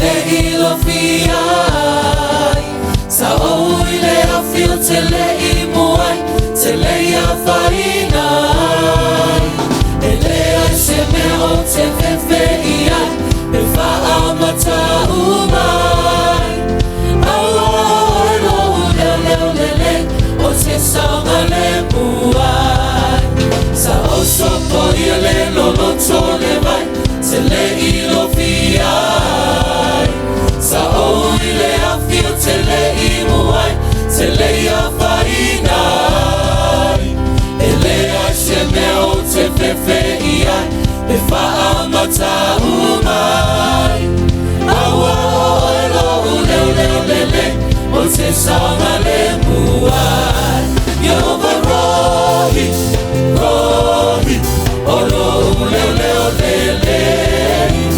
tele ilofiai, sao ile afio tele imuai, tele afainai, elea semeo te fefeiai, befa'a mataumai, aua lo uleleulele, o te Sau'alemuai, sao sopo iele loloto levai, tele ilofiai, sao ile afio tele imuai, tele afainai, elea semeo te fefeiai, befa'a mataumai, aua elo uleleulele, o te Sau'alemuai, Yehova rohi, rohi, olo uleleulele,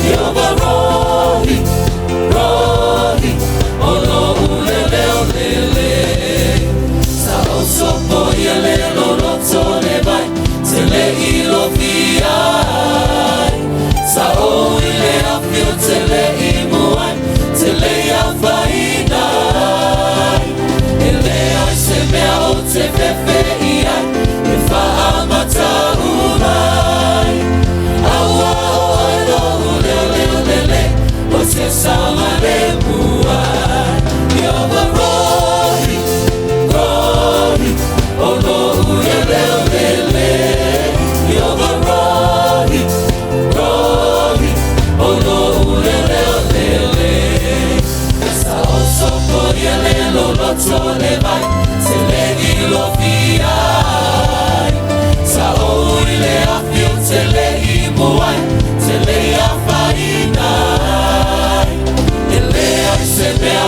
Yehova rohi, rohi, olo uleleulele, sao sopo iele loloto levai, tele ilofiai, sao ile afio tele imuai, tele afainai, elea semea o te fefeiai, befa'a mataumai, aua elo uleleulele, o te Sau'alemuai, Yehova rohi, rohi, olo uleleulele, Yehova rohi, rohi, olo uleleulele, sao sopo iele loloto levai, tele ilofiai, sao ile afio tele imuai, tele afainai, elea semea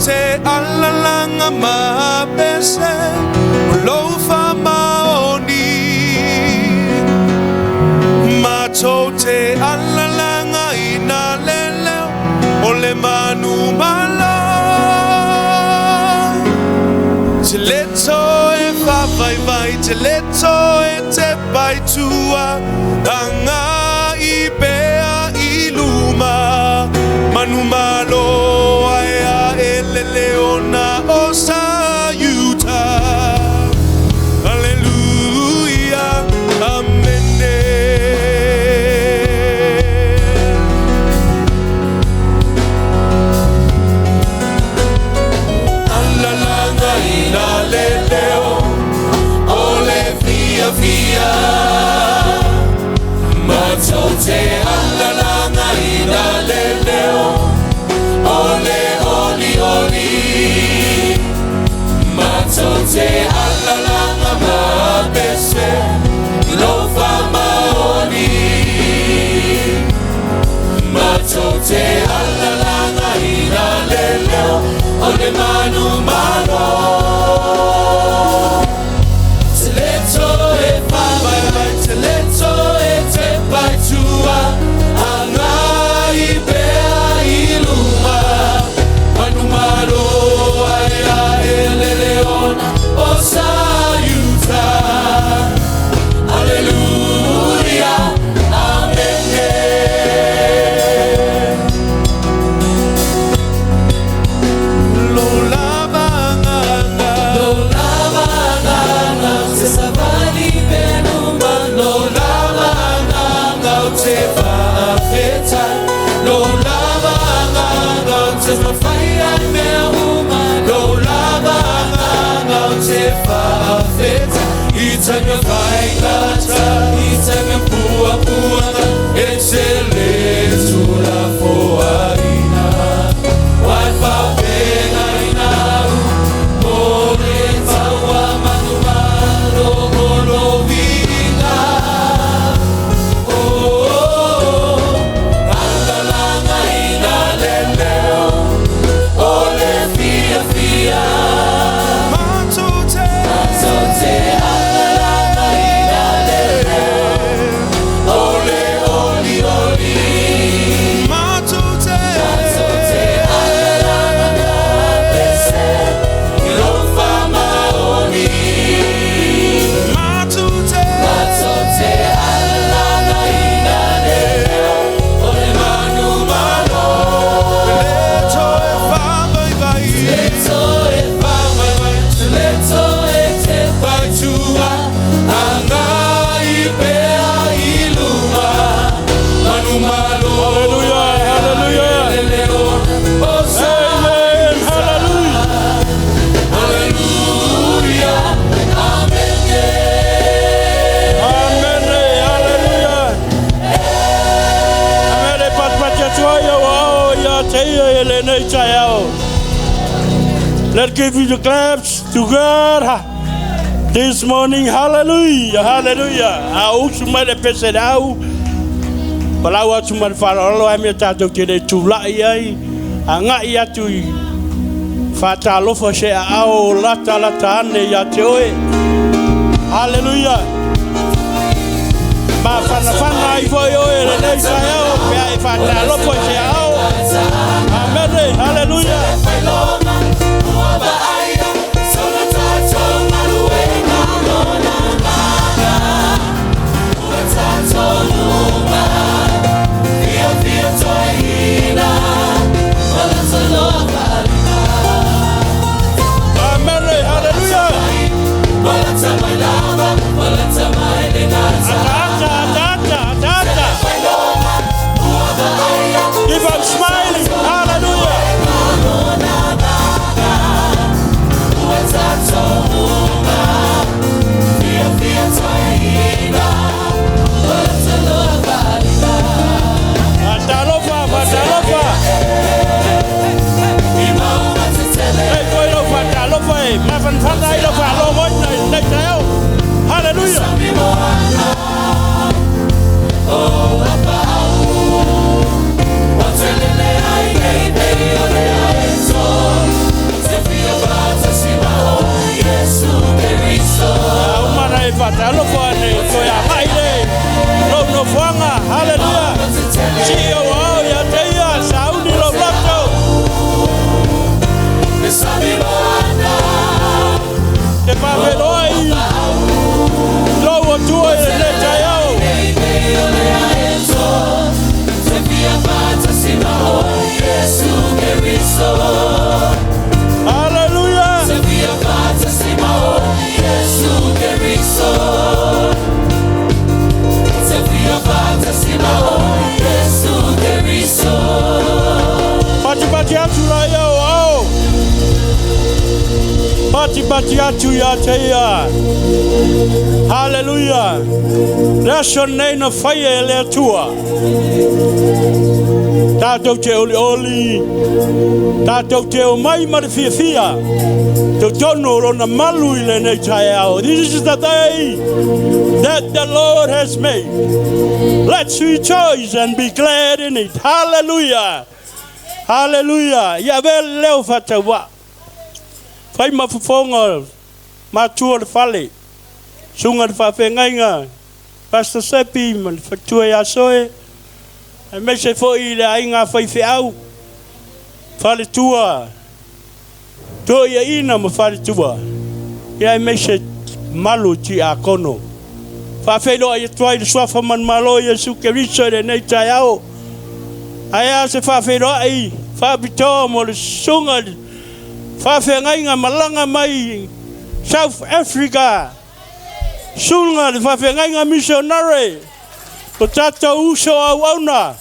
te alalanga mapese Ulofa maoni Mato te alalanga ina leleo Ole manu malo Te leto e vai vai Te leto e te pai tua Anga i bea i luma Manu malo aia ele leona o sayuta Halleluiah, amen Alalanga ina leleo Ole via via Matote alalanga ina leleo Ole oli oli Matote alalanga mabese Lofa maoni Matote alalanga ina leleo Ole manu mano Teleto e pai Teleto e te pai tua Anga i bea i luma Manu malo aia ele leona o sayuta Halleluiah, amen Lo lavanga Se savali benuma Lo lavanga Te Fe'etau Lo lavanga Te mawhaia mea uma Lo lavanga Te Fe'etau I tanga whaikata I tanga pua puanga E te le tula foaina Wai whapenga ina u O le taua manu malo O lo vinga Alalanga ina leleo O le fia fia Matote alalanga ina leleo O le oli oli Matote alalanga mapese Ilofa maoni Matote alalanga ina leleo O le manu malo Leto e whamai vai Leto e whamai vai Leto e te pai tua Anga i bea i luma Manu malo Halleluiah, halleluiah Leleo o sayuta Halleluiah, amen Amen, halleluiah Amen, patpatia tuaia wao Ya teia ele nei taiao Let's give you the claps to God this morning. Hallelujah, hallelujah. Au sumare pese au. Palau atu man farolo ai me tato kere tulai ai. Anga ia tu fata lofa se au lata lata ane ya te oe. Hallelujah. Ma fana fana ai foi oe le nei taiao. Pe ai fata lofa se au. Amen, hallelujah. Keep on smiling. Hallelujah. Hallelujah. pati atu ia teia. Halleluia. Rasa nei na whaia e Leautua. Tātou te oli oli. Tātou te o mai mara fia fia. Te tono rona malu I le nei tai au. This is the day that the Lord has made. Let's rejoice and be glad in it. Hallelujah. Hallelujah. Ia vele leo whatawa. Whai mafufonga. Matua le whale. Sunga le whawhengainga. Pastor Seppi man whatua ia soe. E me se fo I le ainga whai Fe'etau. Whale tua. Tō ia ina ma whare tua. Ia me se malu ti a kono. Whawhenua ia tuai le swafa man Valoia suke riso le nei tai au. Aia se whawhenua I whapitoa mo le sunga. Whawhengainga malanga mai South Africa. Sunga le whawhengainga Missionary. O tata uso au auna.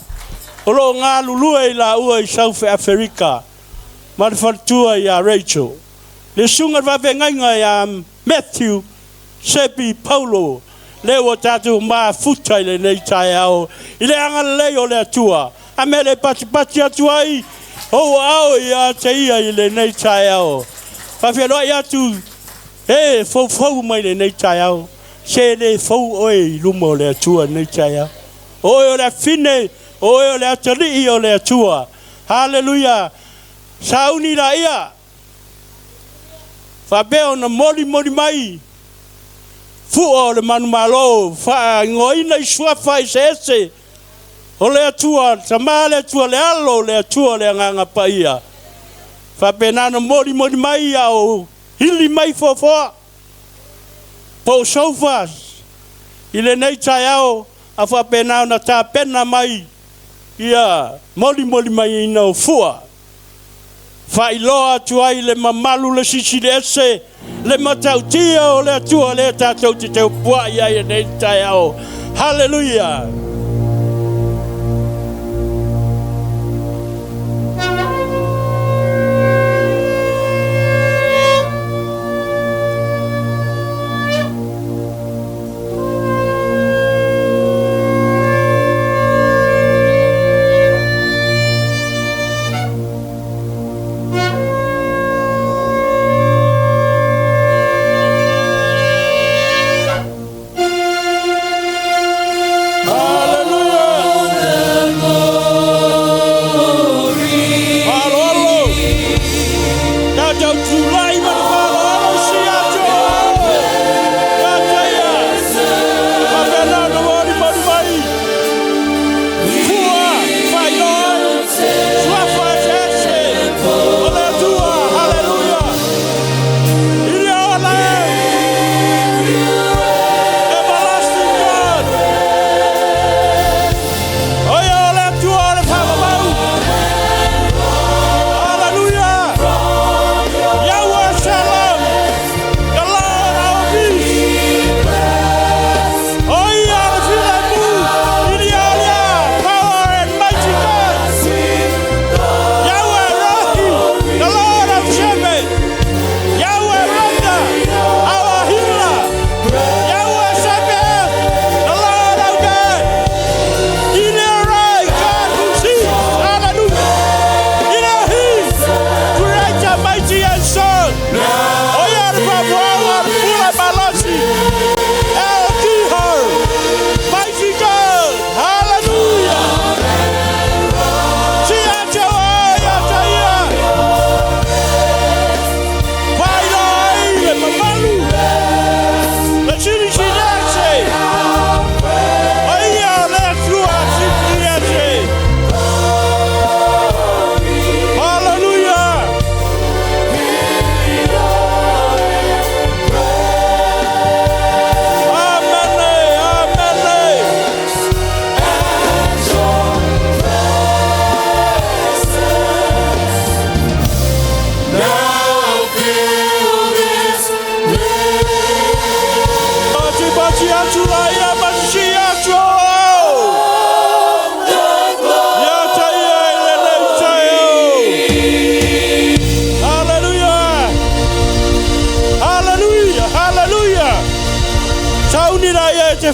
O lo ngā lulua I la ua I South Africa. Ma le whatua ia Rachel. Le sunga le whawhengainga ia Matthew, Seppi, Paulo. Leo o tatu maa futa I le nei tai au. I le anga leo le atua. A me le pati atua I. O au ia te ia I le nei tai au. Whawhenua ia tu. Fau mai le nei tai au. Se le fau oi luma o le atua nei tai au. Oi o le fine. Oi o le atari o le atua. Halleluia. Sauni la ia. Whabeo na mori mai. Fua o le manu malo. Ngoina I suafa I se ese. O le atua. Tama le atua le alo. Le atua le nganga pa ia. Whapenana mori mai au. Hili mai fofoa. Po sofas. I le nei tai au. A whapenana na tā pena mai. Ia. Mori mai ina o fua. Whailoa tuai le mamalu le sisi le ese. Le matautia o le atua le tātou te teo pua ia I nei tai au. Hallelujah. Oh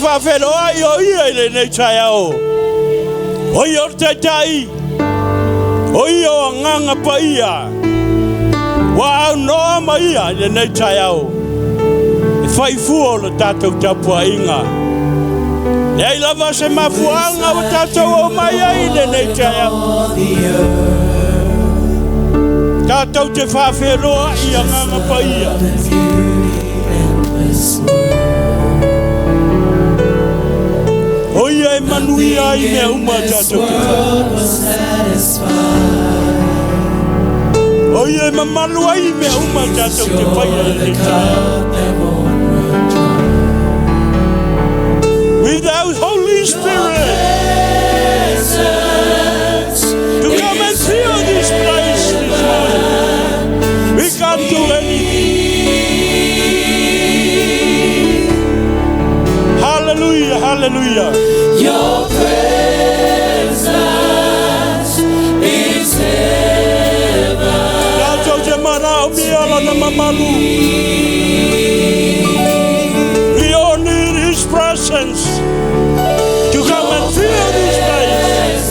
whawhero ai o ia i le nei tai au. Oi o te tai. Oi o nganga pa ia. Wa au noa ma ia i le nei tai au. E whai fua o le tātou tapua inga. E ai lava se mafuanga o tātou o mai ai le nei tai au. Tātou te whawheroa i a nganga pa ia. Oi e manuia i mea uma tātou te whai. Oi e mamalua i mea uma tātou te whai ai le tai. Without Holy Spirit to come and fill this place this morning, we can't do anything. Hallelujah, hallelujah. Your presence is heaven. Tātou te mana o miala na mamalu. We all need His presence to come and fill this place.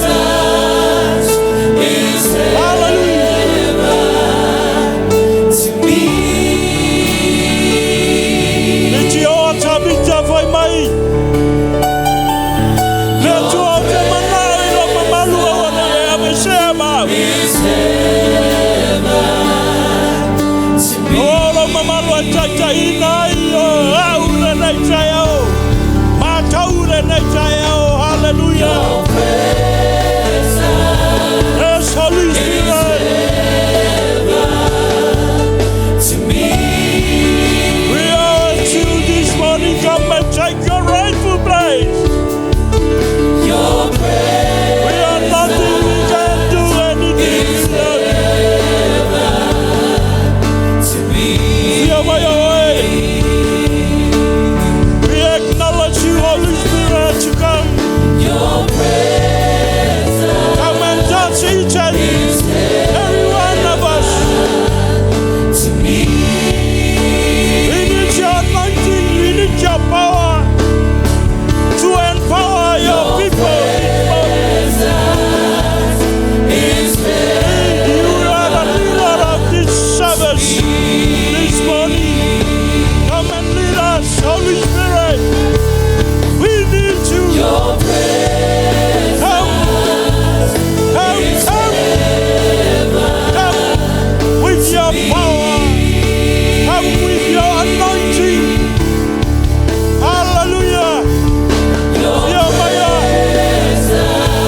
Hallelujah. To me. Niti o Tevita vai mai. Le tua te mana i la mamalu o wana e ave se ma. O la mamalu a tata ina i o au le nei tai au. Matau le nei tai au. Hallelujah. Yes, Holy Spirit. To me. We are to this morning. Come and take your rightful place. Your presence. We are nothing. We can't do anything without you. To me. We are by your way. We acknowledge you, Holy Spirit, to come. Your presence. Come and touch each and every one of us. To me. We need your anointing. We need your power to empower your people. You are the leader of this service this morning. Come and lead us, Holy Spirit. We need you. Your presence. Come with your power. Come with your anointing. Hallelujah. Your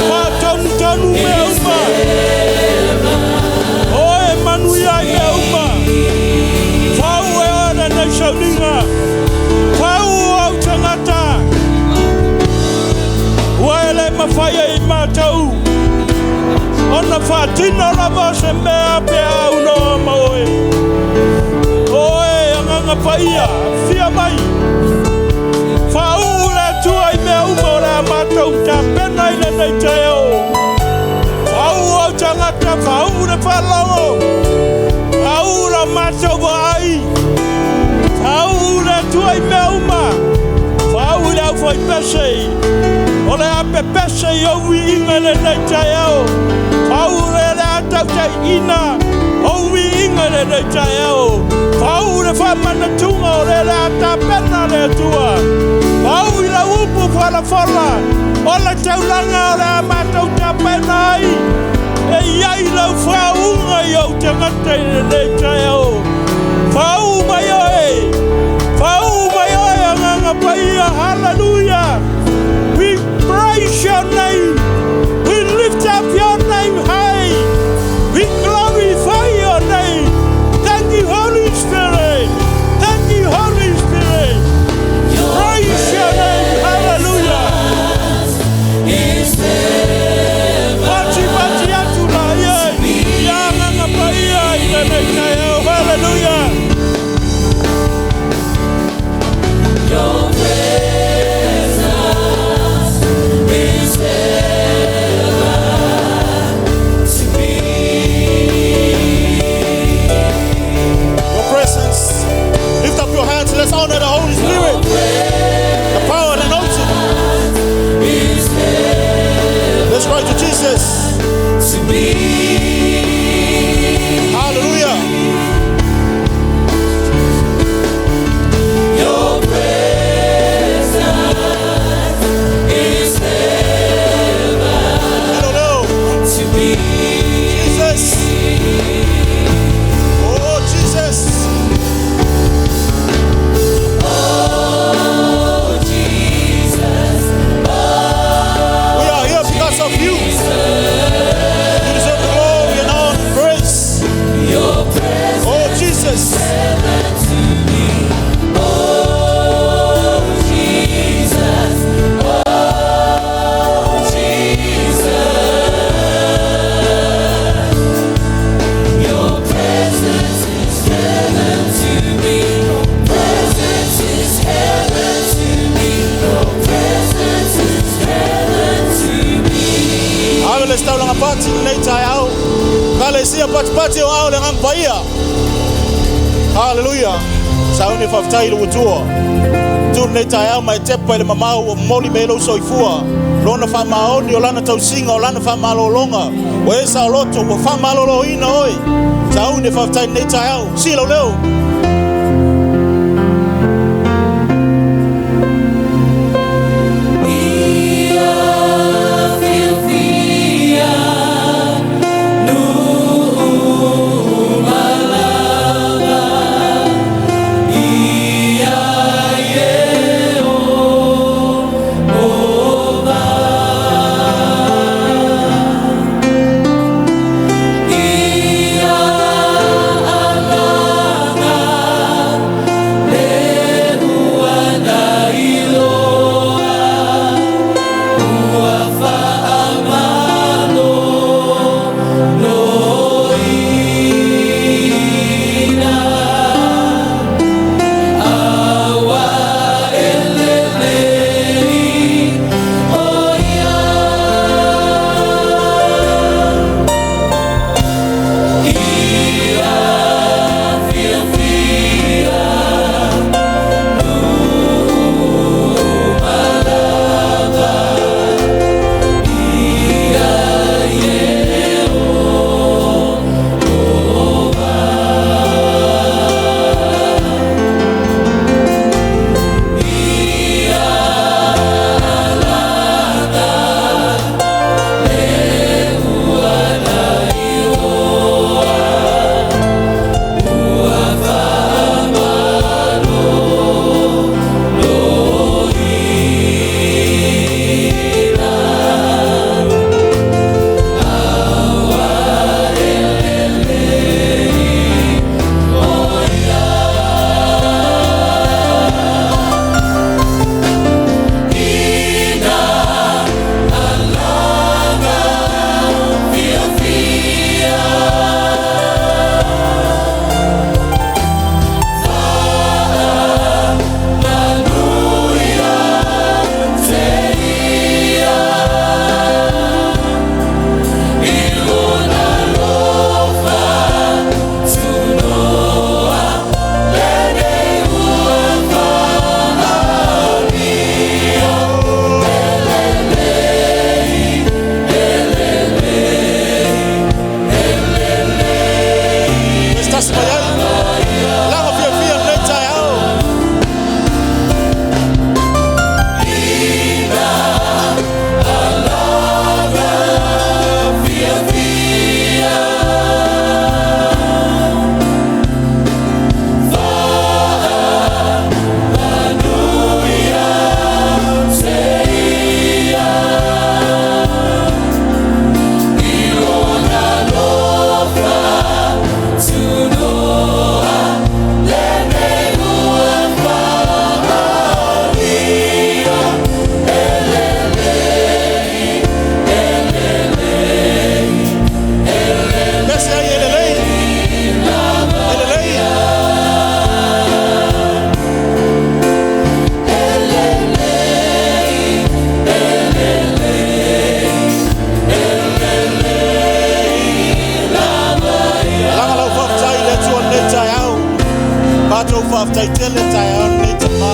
Matonu meuma. O Emanuia meuma. Fau e ora na shauninga. Fau au tangata. Waele mawhaia I mātou. Ona whātina rama se mea pe au no maoe. Oe anganga whaia, whia mai. Whau le tua I mea uma ora mātou ta pena I le nei te eo. Whau au tangata, whau le whalongo. Whau la mātou wa ai. Whau le tua I mea uma. Whau le au whai pesei. O le ape pese I au I inga le nei tai au. Whau le atau te ina. Au I inga le nei tai au. Whau le whamana tunga o le ata pena le tua. Whau I la upu whala whala. O le taulanga o le amatau te pena ai. E iai lau whaunga I au te ngata I le nei tai au. Whau mai oe. Whau mai oe anganga paia. Hallelujah. We praise your name. We lift up your name high. We glorify your name. Thank you, Holy Spirit. Thank you, Holy Spirit. Praise your name. Hallelujah. Pati pati atu la ye. Ya nganga paia I le nei tai au. Hallelujah. Your presence is heaven. me. Hallelujah. Your presence is heaven to me. Jesus. Oh, Jesus. Oh, Jesus. We are here because of you. You deserve the glory and all the praise. Your presence Oh, Jesus. heaven to me. Oh, Jesus. Oh, Jesus. Your presence is heaven to me. Your presence is heaven to me. Your presence is heaven to me. Ave le stau langa pati nei tai au. Kale sia pati au le ngang paia. Hallelujah. Sau ni faftai le utua. Tu nei tai au mai tepa le mamau o moli melo soifua. Lona fa maoni o lana tau singa o lana fa malolonga. O esa loto o fa malolo ina oi. Sau ni faftai nei tai au. Silo leo. Papali'itele tai ana te ma.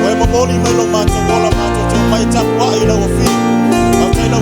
Wa mo moli mai lo ma te mola ma te mai ta wa i lo fi. Au tai lo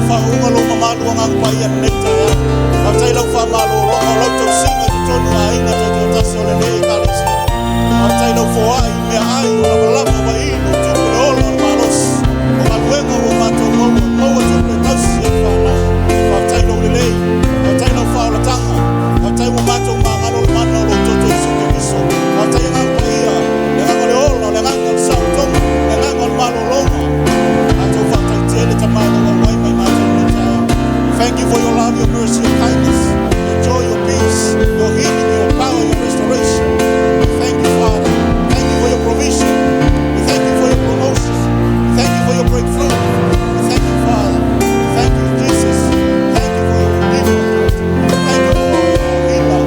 Thank you for your love, your mercy, your kindness, your joy, your peace, your healing, your power, your restoration. Thank you, Father. Thank you for your provision. We thank you for your promotion. Thank you for your breakthrough. We thank you, Father. Thank you, Jesus. Thank you for your redeemer. Thank you for your healer,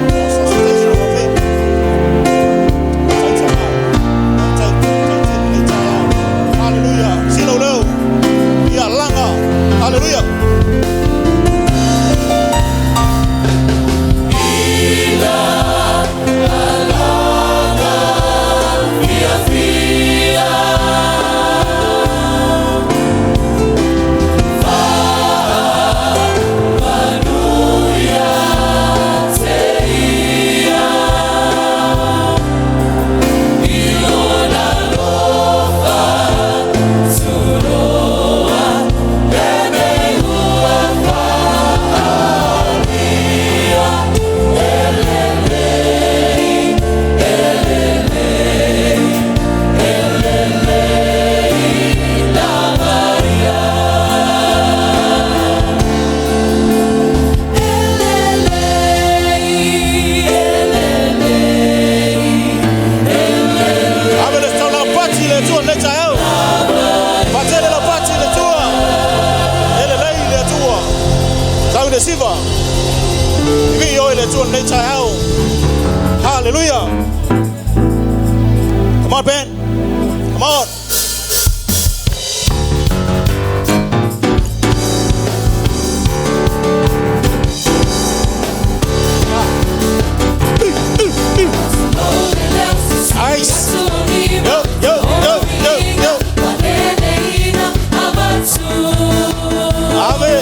your suspension of faith. Hallelujah. Sino leo. Ya langa. Hallelujah. Hallelujah. Come on, Ben. Come on. Nice. Yo, yo, yo, yo, yo. Ave,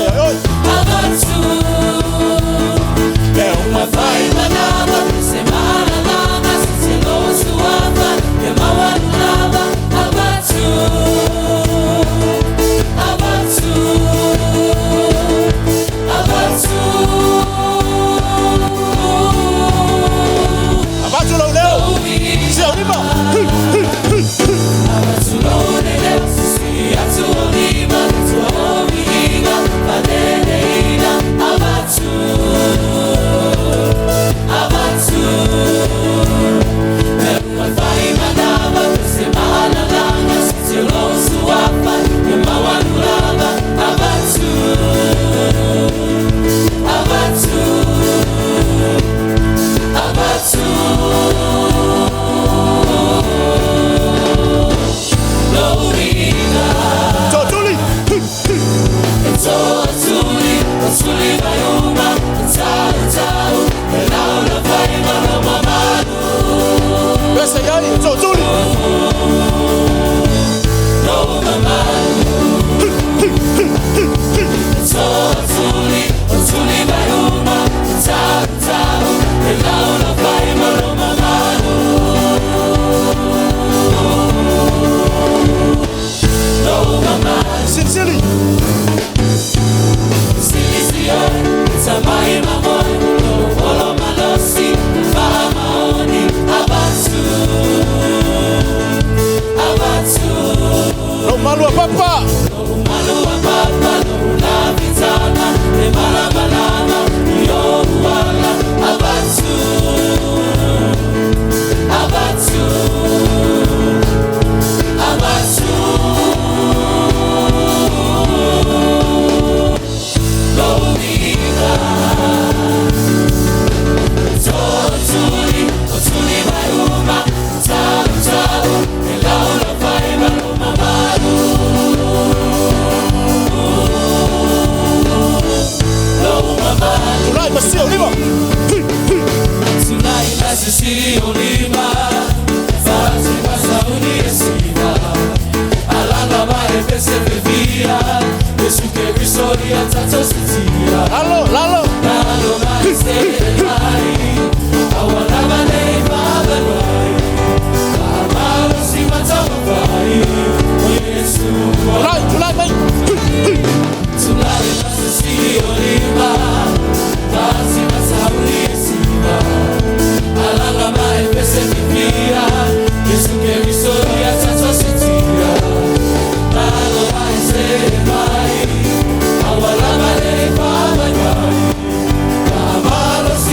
Yesu ke Kristo Lalo. Lalo mai se mai. Awalama nei baba mai. Amalo si matama vai. O Yesu. Tulai mai. Tulai masasi olima. Tasi masauli esima. Alanga mai pese vivia. Yesu que mi soria tanto sentia. Lalo mai se mai. Awalama nei baba mai. Amalo si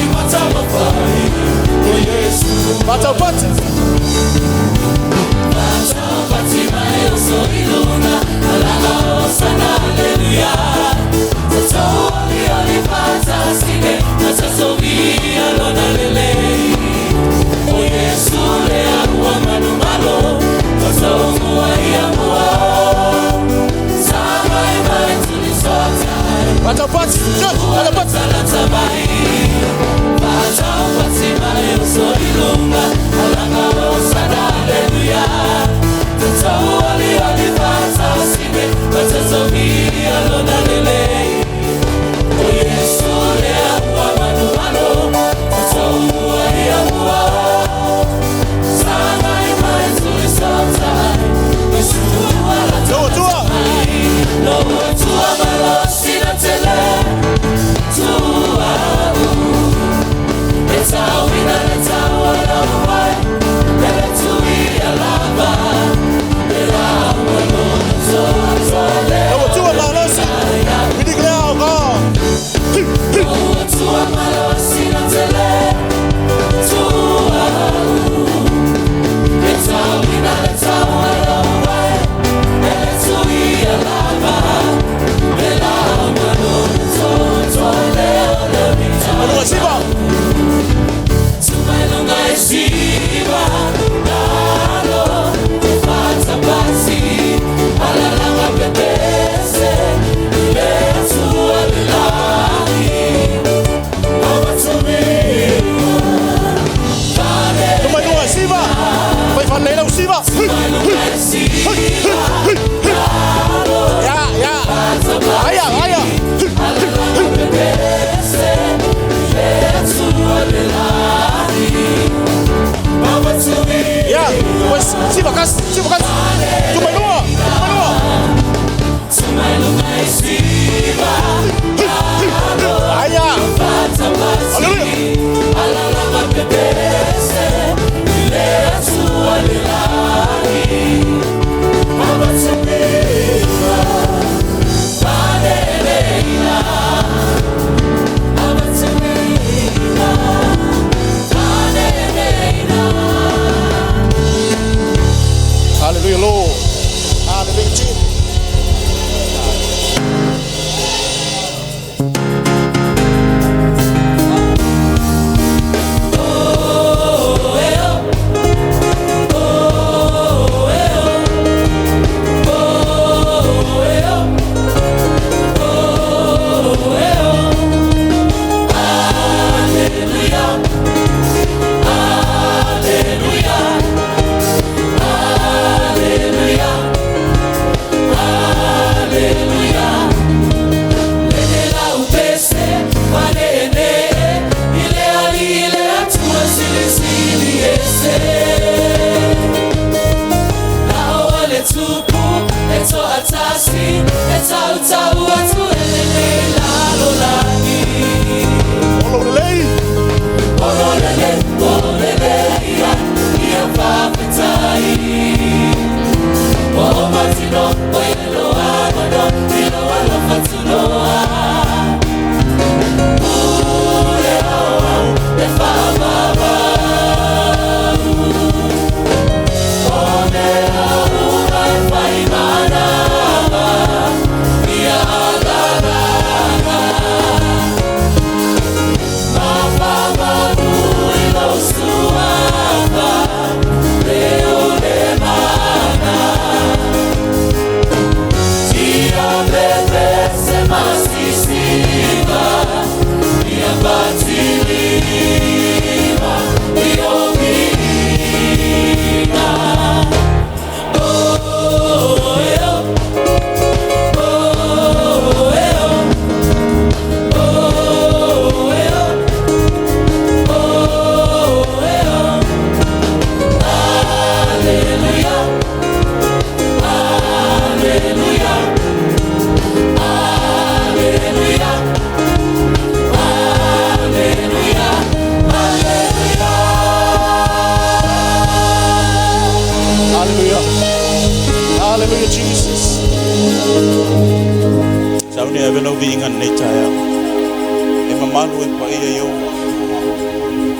manu e pa ia yo.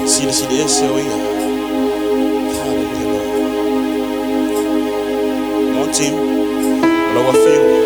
Sile ese o ia. Hallelujah. Mon team. Lower field.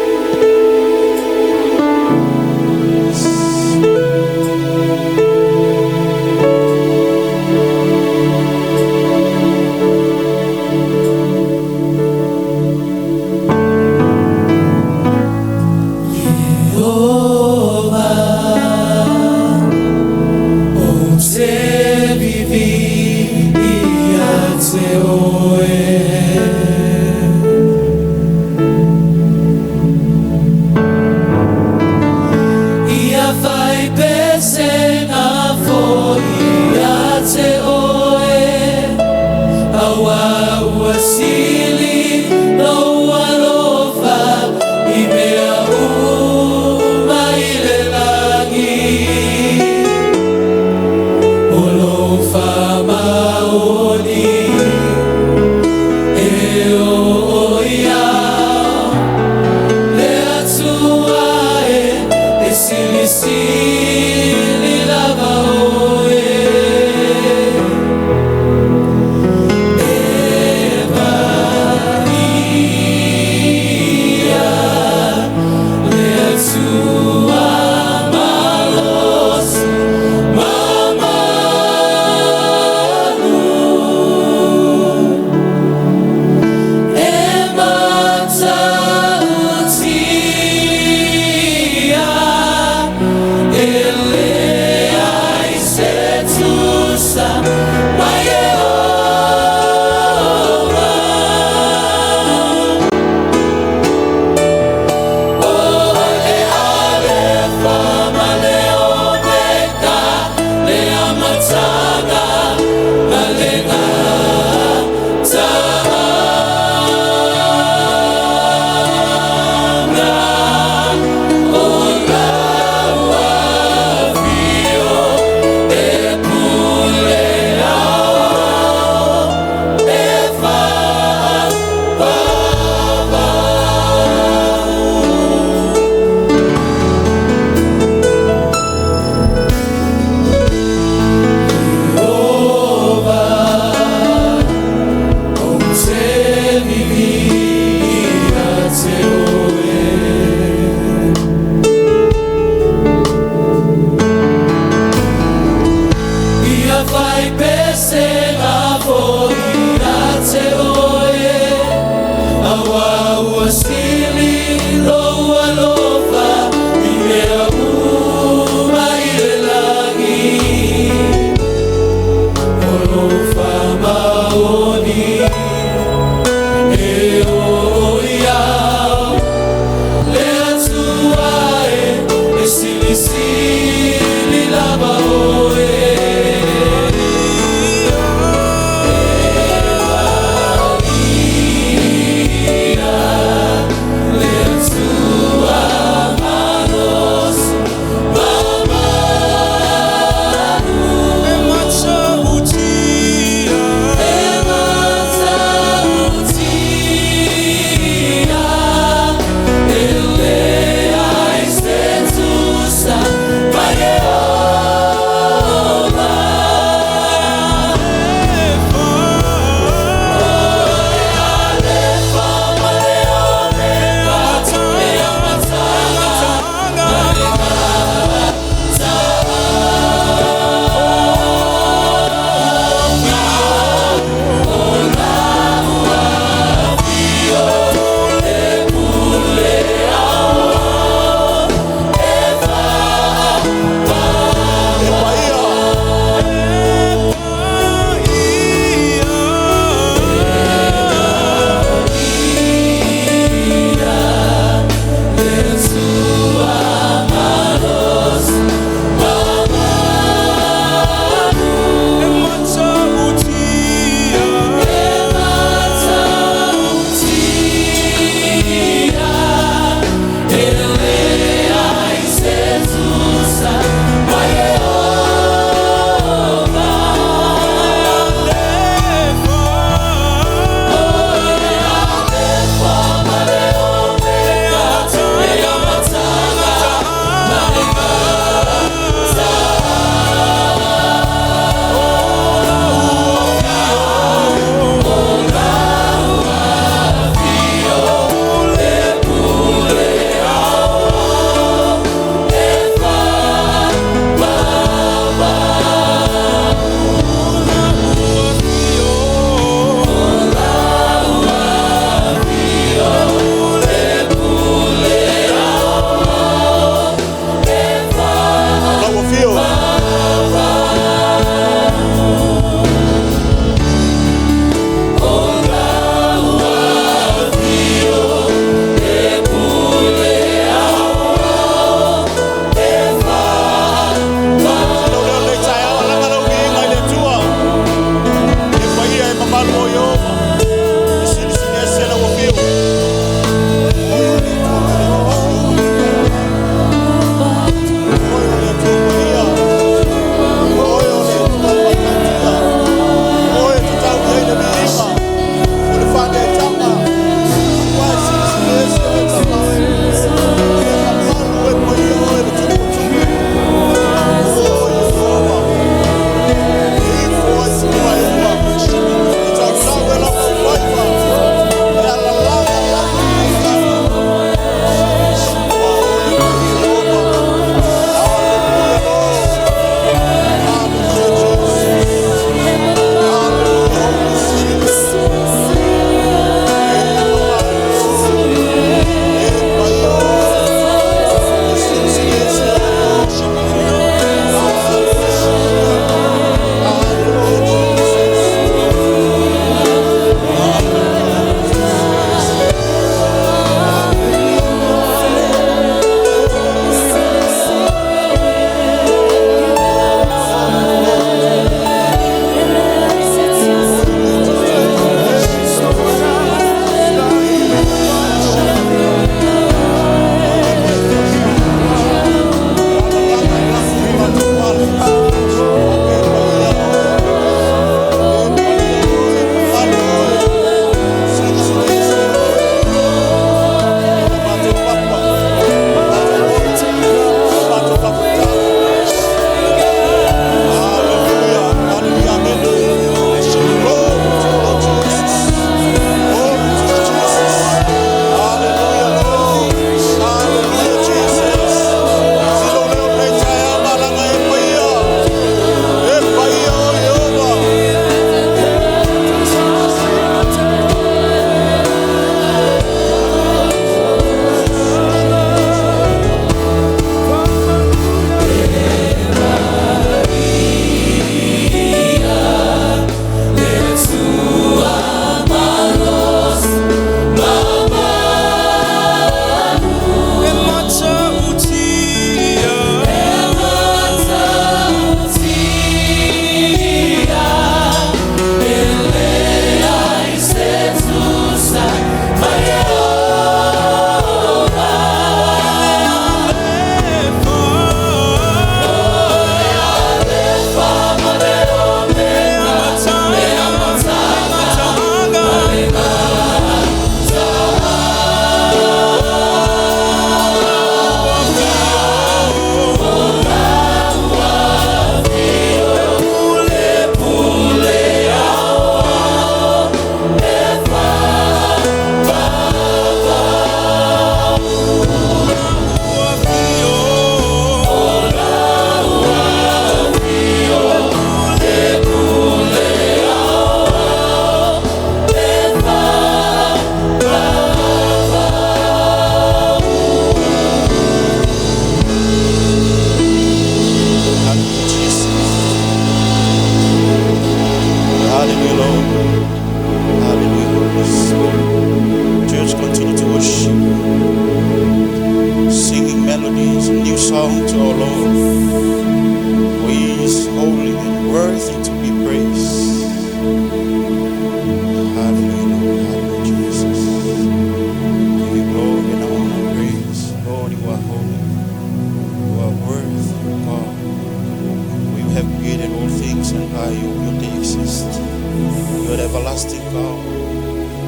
have created all things, and by you they exist. You are the everlasting God.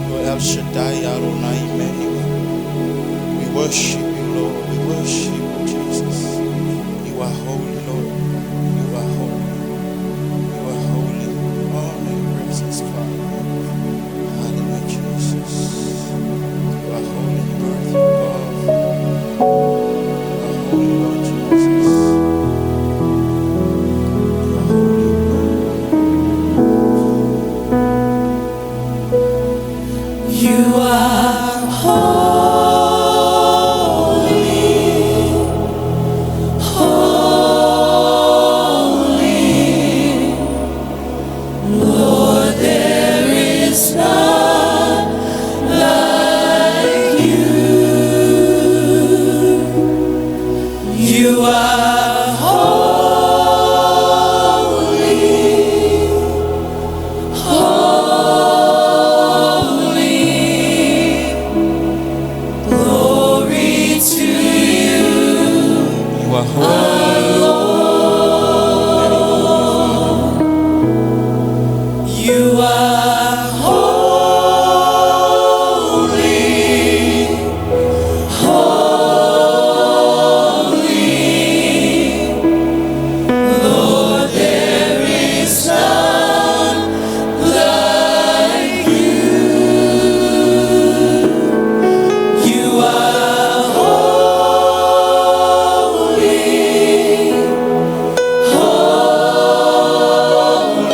You are El Shaddai, Adonai, Emmanuel. We worship you, Lord. We worship you, Jesus. You are holy, Lord. You are holy. You are holy. All my presence, Father. Hallelujah, Jesus. You are holy and worthy, God. You are holy, Lord Jesus. You are holy, God. You are holy, holy, Lord, there is none like you. You are holy, holy, glory to you, You are holy. our Lord. You are holy, holy, Lord, there is none like you. You are holy,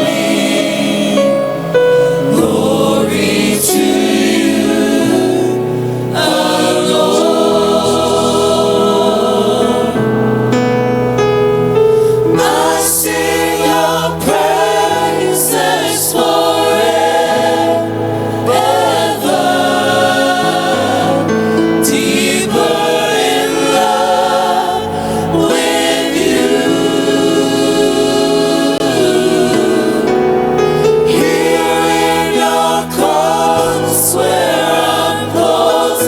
holy, glory to you, our Lord. I sing your praises forever, deeper in love with you. Here in your courts where I'm close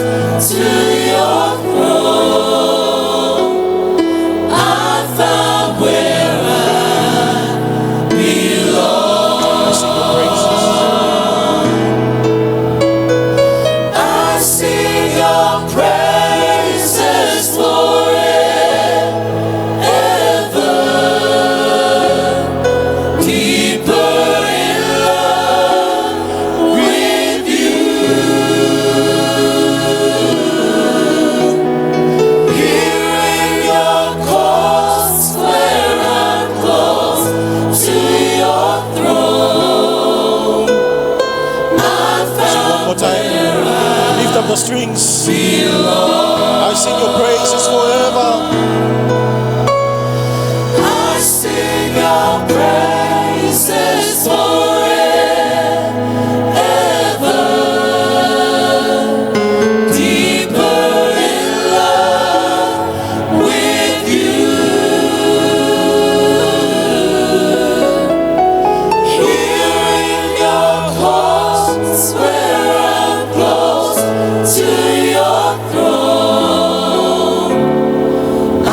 to your throne, I found where I belong. I sing your praises forever, deeper in love with you. Here in your courts where I'm close to your throne, I One found more time. Lift up the strings. belong. I sing your praises forever. I sing your praises forever, deeper in love with you. Here in your courts where I'm close to your throne, I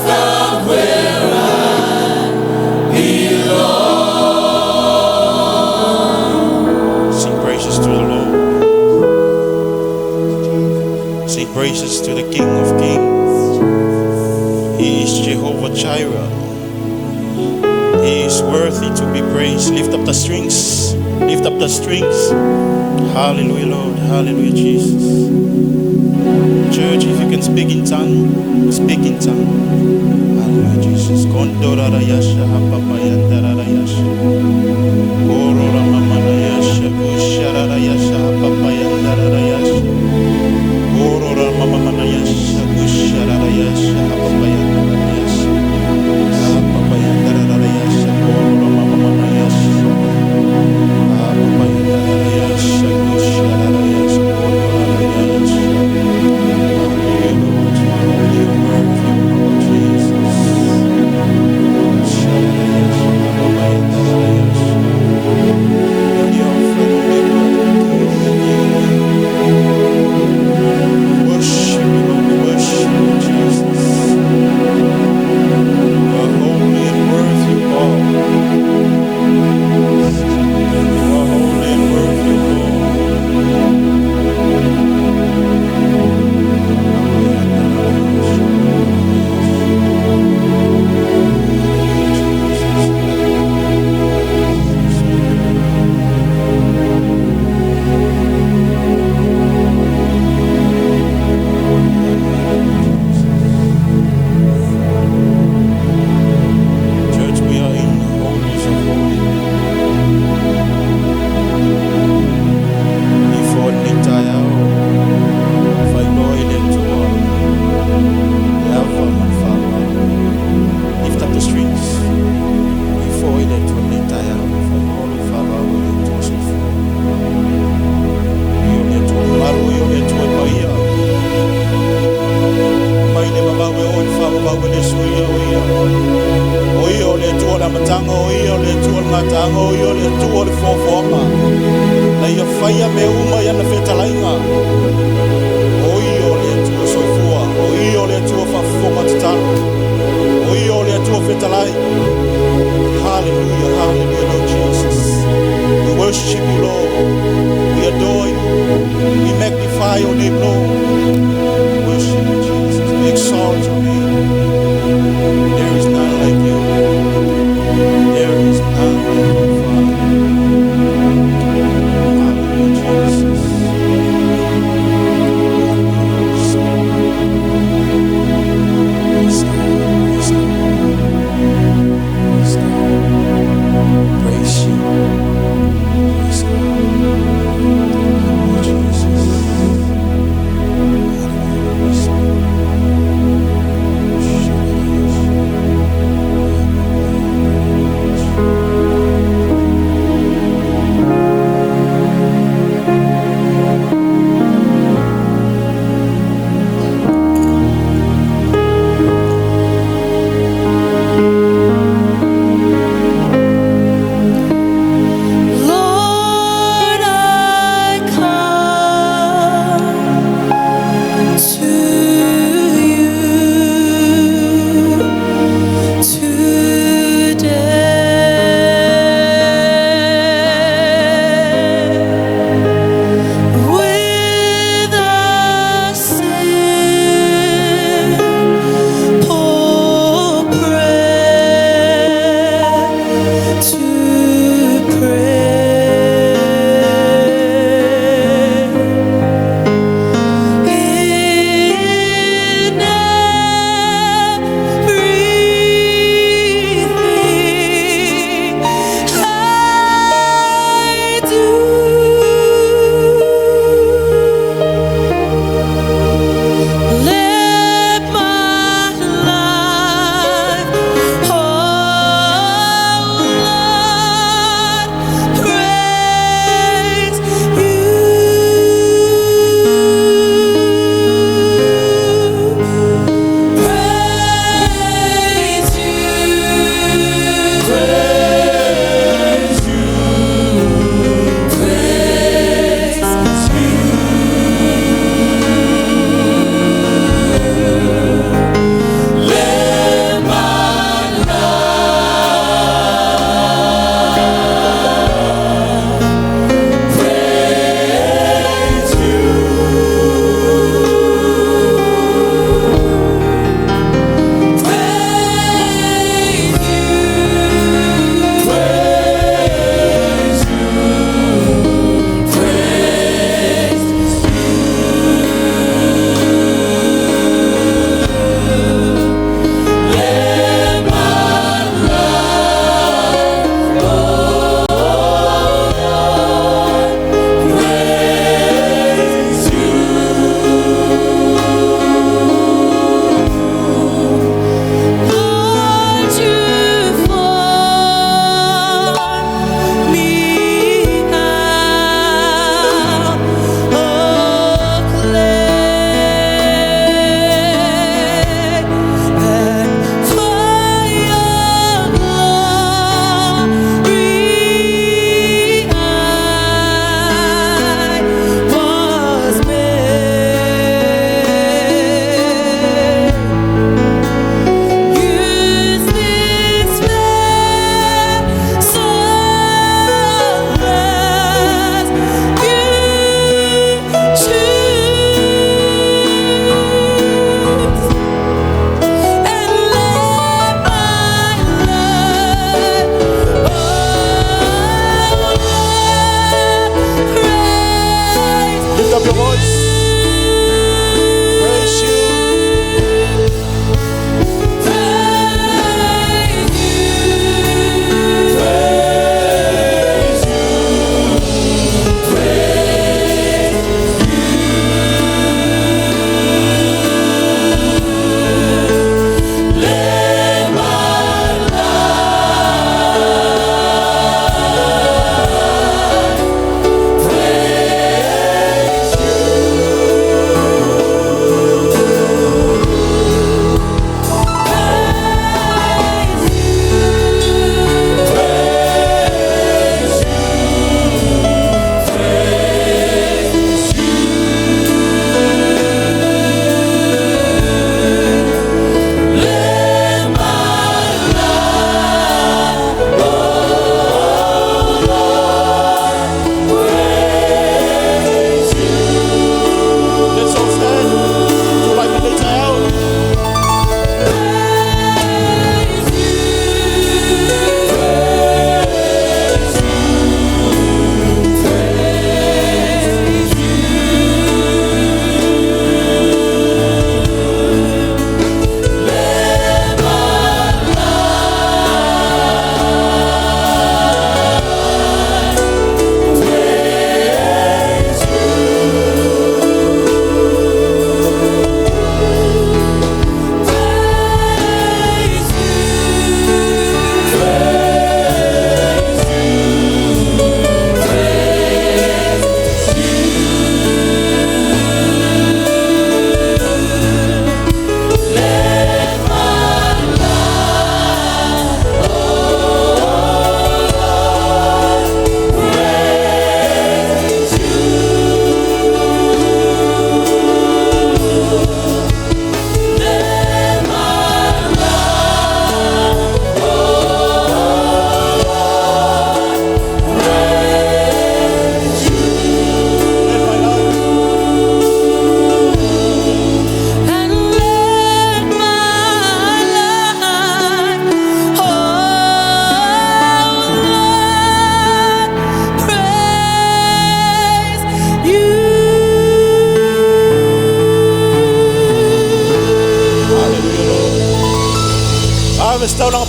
found where I belong. Sing praises to the Lord. Sing praises to the King of Kings. He is Jehovah Jireh. He is worthy to be praised. Lift up the strings. Lift up the strings. Hallelujah, Lord. Hallelujah, Jesus. Church, if you can speak in tongue, speak in tongue. Hallelujah, Jesus. Kondorarayasha, hapapayandararayasha. Kororamamalayasha, kushararayasha, hapapayandararayasha. Kororamamalayasha, kushararayasha, hapapayandararayasha. Hapapayandararayasha, kororamamalayasha. Hapapayandararayasha, kushararayasha, kororamamalayasha. Hallelujah, Lord. Hallelujah, worthy, Lord Jesus. Shararayasha, hapapayandararayasha. Hallelujah, hallelujah, Lord Jesus. We worship you, Lord. We adore you. We magnify your name, Lord. We worship you, Jesus. We exalt your name. There is none like you. There is none like you, Father. Hallelujah, Jesus. Praise you. Praise God. Hallelujah, Jesus.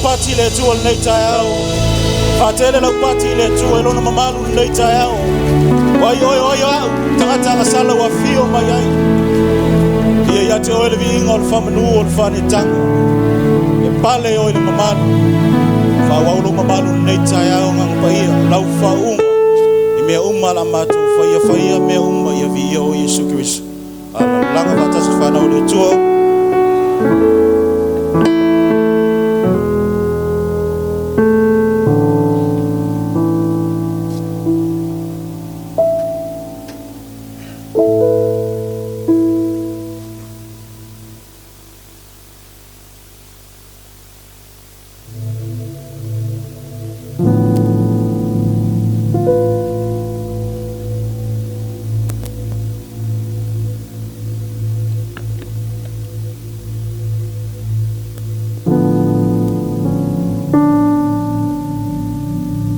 Papali'itele nei tai au. Fatele Papali'itele lona mamalu nei tai au. Oi au, tangata sala wa fio mai ai. Ia te oile vinga o whamanu o whanetanga. E pale oile mamalu. Whawaulo mamalu nei tai au ngang paia. Lau whaunga. I mea umala matu. Whaia mea umma ia via o Yesu Christ. Langa watasi whanau le tua.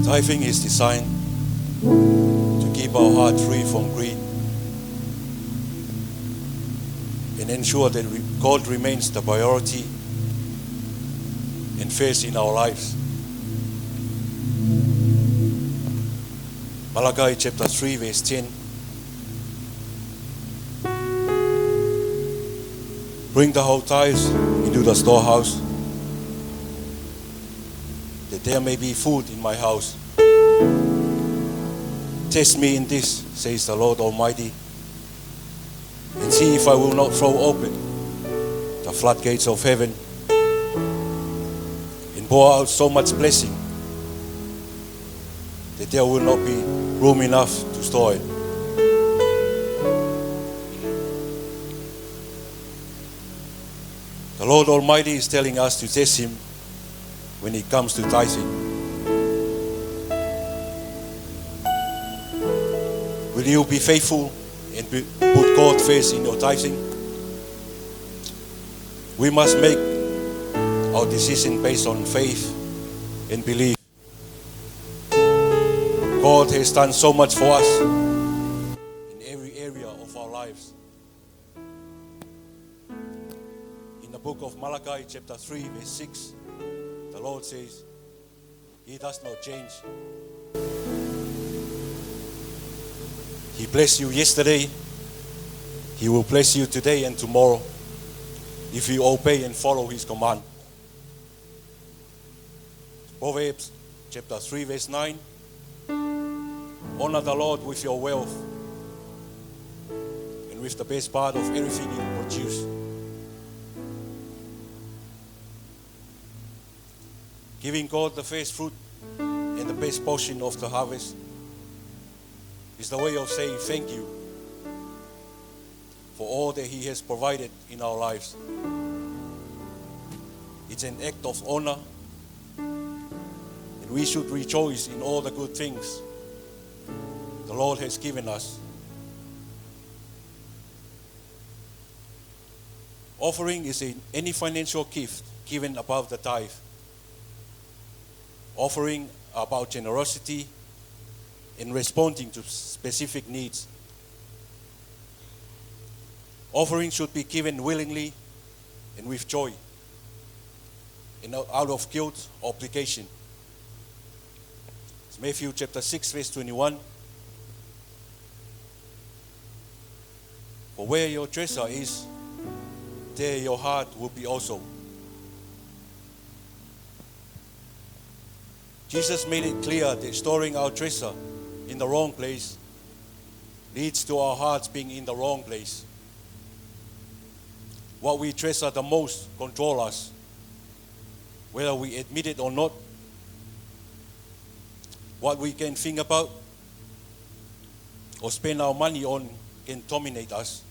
Tithing is designed to keep our heart free from greed and ensure that God remains the priority and first in our lives. Malachi chapter 3 verse 10. Bring the whole tithes into the storehouse, that there may be food in my house. Test me in this, says the Lord Almighty, and see if I will not throw open the floodgates of heaven and pour out so much blessing that there will not be room enough to store it. The Lord Almighty is telling us to test Him when it comes to tithing. Will you be faithful and put God first in your tithing? We must make our decision based on faith and belief. God has done so much for us in every area of our lives. In the book of Malachi chapter 3 verse 6, the Lord says, He does not change. He blessed you yesterday, He will bless you today and tomorrow if you obey and follow His command. Proverbs chapter 3 verse 9. Honor the Lord with your wealth and with the best part of everything you produce. Giving God the first fruit and the best portion of the harvest is the way of saying thank you for all that He has provided in our lives. It's an act of honor, and we should rejoice in all the good things the Lord has given us. Offering is any financial gift given above the tithe. Offering about generosity in responding to specific needs. Offering should be given willingly and with joy, and not out of guilt or obligation. It's Matthew chapter 6 verse 21. For where your treasure is, there your heart will be also. Jesus made it clear that storing our treasure in the wrong place leads to our hearts being in the wrong place. What we treasure the most control us, whether we admit it or not. What we can think about or spend our money on can dominate us.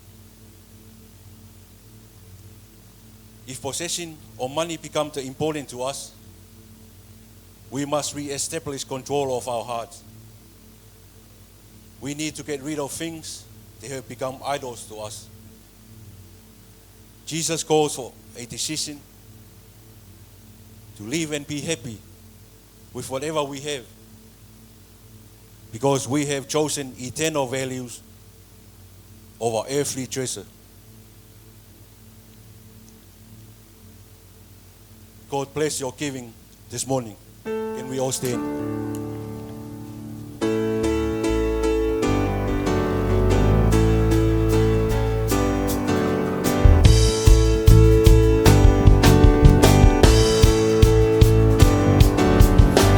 If possession or money becomes important to us, we must re-establish control of our hearts. We need to get rid of things that have become idols to us. Jesus calls for a decision to live and be happy with whatever we have, because we have chosen eternal values over earthly treasure. God bless your giving this morning. Can we all stand?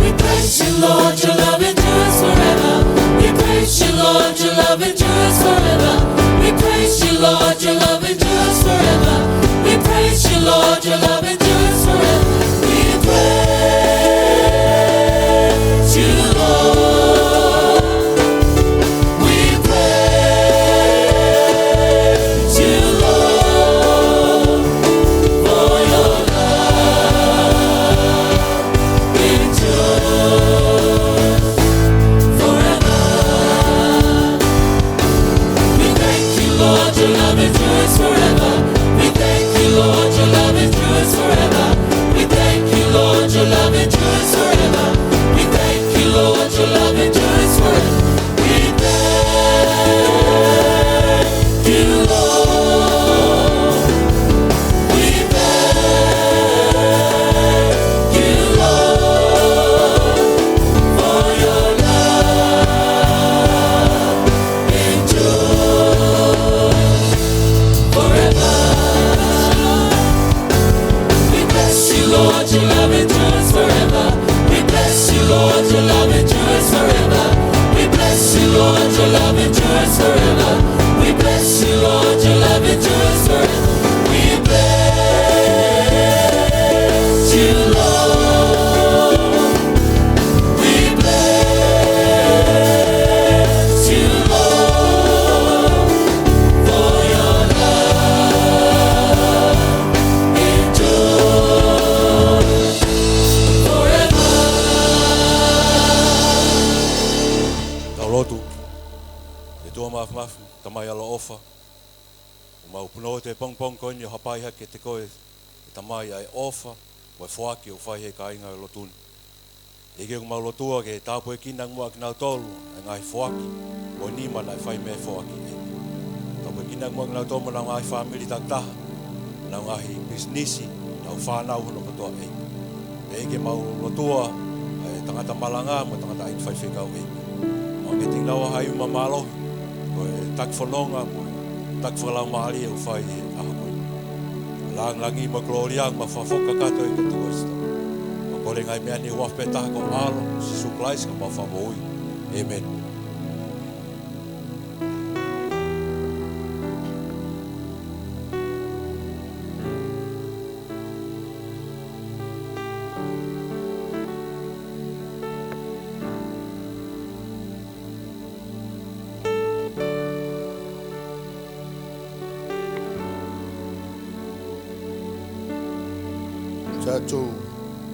We praise you, Lord, your love endures forever. We praise you, Lord, your love endures forever. We praise you, Lord, your love endures forever. We praise you, Lord, your love endures forever. We praise you, Lord. We praise you, Lord, for your love endures forever. We thank you, Lord, your love endures forever. We thank you, Lord, your love endures forever. We thank you, Lord, your love endures forever. We thank you, Lord, your love endures forever. We thank you, Lord. We thank you, Lord, for your love endures forever. We bless you, Lord, your love endures forever. We bless you, Lord, your love endures forever. We bless you, Lord, your love endures forever. We bless you, Lord, your love endures forever. We bless you, Lord. We bless you, Lord, for your love endures forever. Taulotu, e tua mafu, tamai ala ofa. O mau puno te pong koin yo hapai hake te koe, e tamai ai ofa, o e whaaki o whai he ka inga o lotun. E ke mau lotua ke tāpu e kinang mua ki nau tolu, e ngai whaaki, o ni mana e whai me whaaki. Tāpu e kinang mua ki nau tolu, nau ngai whamiri taktaha, nau ngai bisnisi, nau whanau hono katoa e. E ke mau lotua, e tangata malanga, mo tangata ai whai whekau e. Mo ke ting naua hai umamalohi, ko e tak whanonga, mo tak whalau maari e u whai e ahakoi. Lang langi ma gloriang ma whafoka kato i ka tuwesta. Ma kore ngai mea ni wafpetaha ko alo, si suklais ka ma whamoi. Amen. Tātou,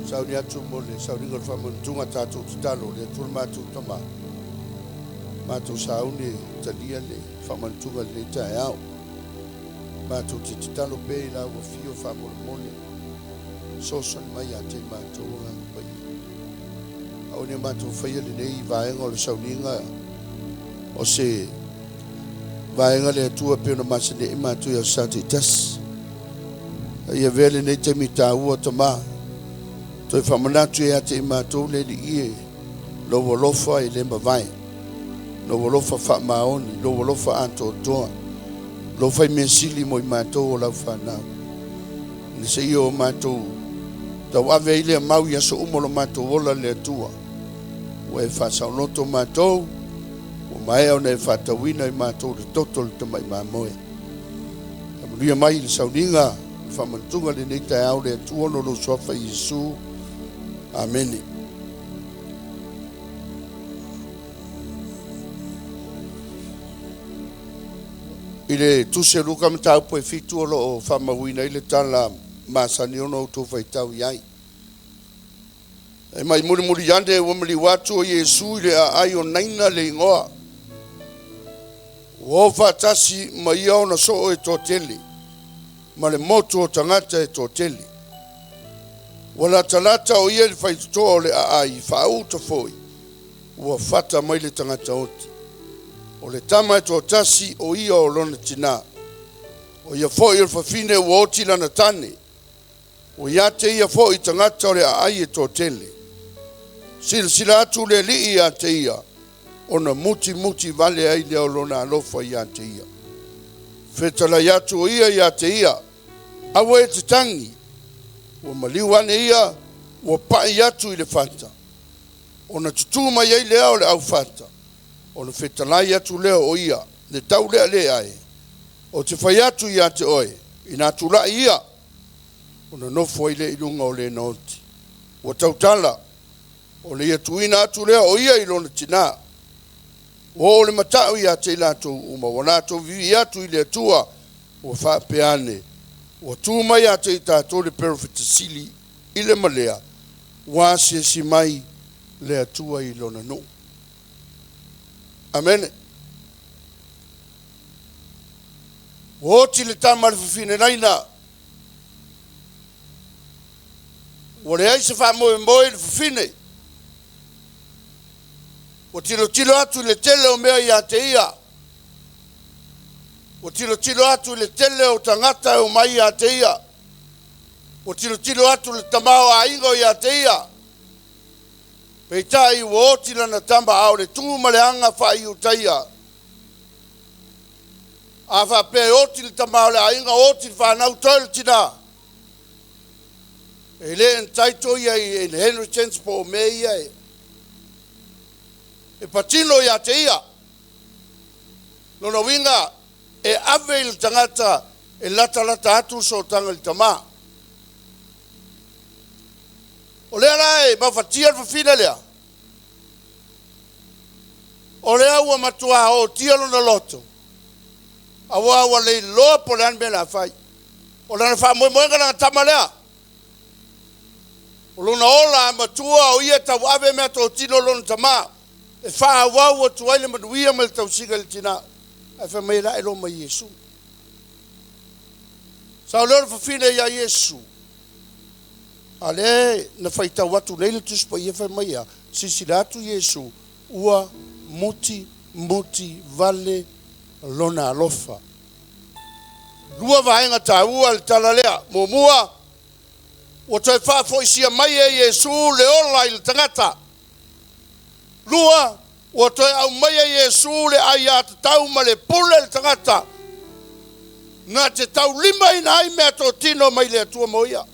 sauni atu mole, sauni ngol whamantunga tātou titalo, le tūna mātou tama. Mātou sauni talia le whamantunga le tae au. Mātou te titalo pē la ua fio whamole mole. Sosan mai a te mātou a pai. Aone mātou whaia le nei vaenga o le sauninga. O se vaenga le atua pē na masane e mātou ia sate tas. Ia vele nei te mita ua tama. Toi whamanatu e ate i mātou le li ie. Lowa lofa i le mawai. Lowa lofa whamaoni. Lowa lofa anto toa. Lofa i mesili mo i mātou o lau whanau. Ni se i o mātou. Tau ave i le mau ia so umolo mātou ola le atua. Ua e whasaunoto mātou. Ua mai au nei whatawina i mātou le totol tama i māmoe. Amuria mai le sauninga. Whamantunga le nei tae au le atua no lo sofa i Yesu. Amen. I le tuse luka mtau po e fitu o lo whamawina i le tala masani ono tu Fe'etau iai. E mai muri ande o mali watu o Yesu i le ai o naina le ingoa. O fatasi mai au na so o e toteli. Ma le moto o tangata e toteli. Wala talata o ia le whaitutoa le ai whauta foi. Ua fata mai le tangata oti. O le tama e tō tasi o ia o lona tina. O ia foi il whawhine ua oti lana tane. O ia te ia fo I tangata o le ai e tō tele. Sila atu le li ia te ia. Ona muti vale ai leo lona alofa ia te ia. Fetala iatu o ia te ia. Awa e te tangi. Ua maliwane ia. Ua pai iatu I le fata. Ona tutuma iai leo le au fata. Ona fetala iatu leo o ia. Le tau lea ai. O te whai atu ia te oe. Ina tula ia. Ona nofo ile ilunga o le noti. Ua tautala. O le ia tuina atu leo o ia ilona tina. O le matau ia te ilato uma. Wanato vivi atu ile atua. O whapeane. O tuma ia te itato le Papali'itele ile malea. Wase si mai le atua ilona no. Amen. O ti le tama le fufine naina. O le aise wha moe le fufine. O tilo atu le tele o mea ia te ia. O tilo atu le tele o tangata o mai ia te ia. O tilo atu le tamao a ingo ia te ia. Peitai o tila na tamba au le tuma le anga wha i utaia. A wha pe o tila tamao le a inga o tila wha nau toil tina. E le en taito ia I en Henry Chanspo o me ia e. E patino ia te ia. Nono winga e ave il tangata e lata atu so tanga il tama. O lea rai mafatia fafina lea. O lea ua matua o tialo na loto. Awa le loa po lean me la fai. O lana wha moenga na tama lea. O luna ola matua o ia tau ave mea to tino lona tama. E wha wau o tuaile manuia me le tau siga le tina. E wha mei la e lo ma Yesu. Sa o leo fafina ia Yesu. Ale na Fe'etau watu nei le tuspa ia wha mai a. Sisilatu Yesu. Ua muti vale lona alofa. Lua vaenga ta ua le talalea. Mua. O toi wha fo isia mai e Yesu le ola I le tangata. Lua, o toi au mai e Yesu le ai ata tau ma le pule le tangata. Nga te tau lima ina ai mea to tino mai le atua moia.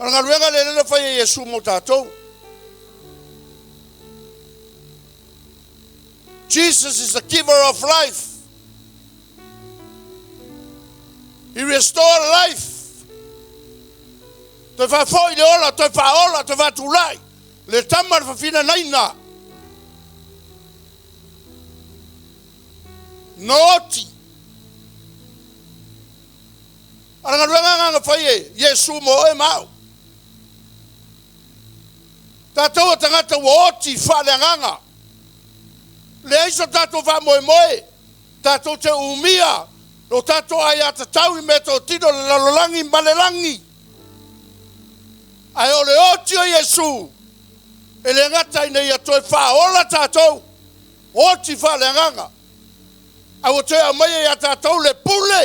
Anga luenga le lena whai e Yesu mo tātou. Jesus is the giver of life. He restored life. Toi wha foi le ola, toi wha ola, toi wha tulai. Le tamar wha fina naina. Noti. Aranga ruanga nganga whai e, Yesu mo e mau. Tātou tangata wa oti wha le nganga. Le aiso tātou wha moe. Tātou te umia. O tātou ai ata tau I me tō tino le lalolangi malelangi. Ai o le oti o Yesu. E le ngata ina ia toi wha ola tātou. Oti wha le nganga. Ai o toi a mai ia tātou le pule.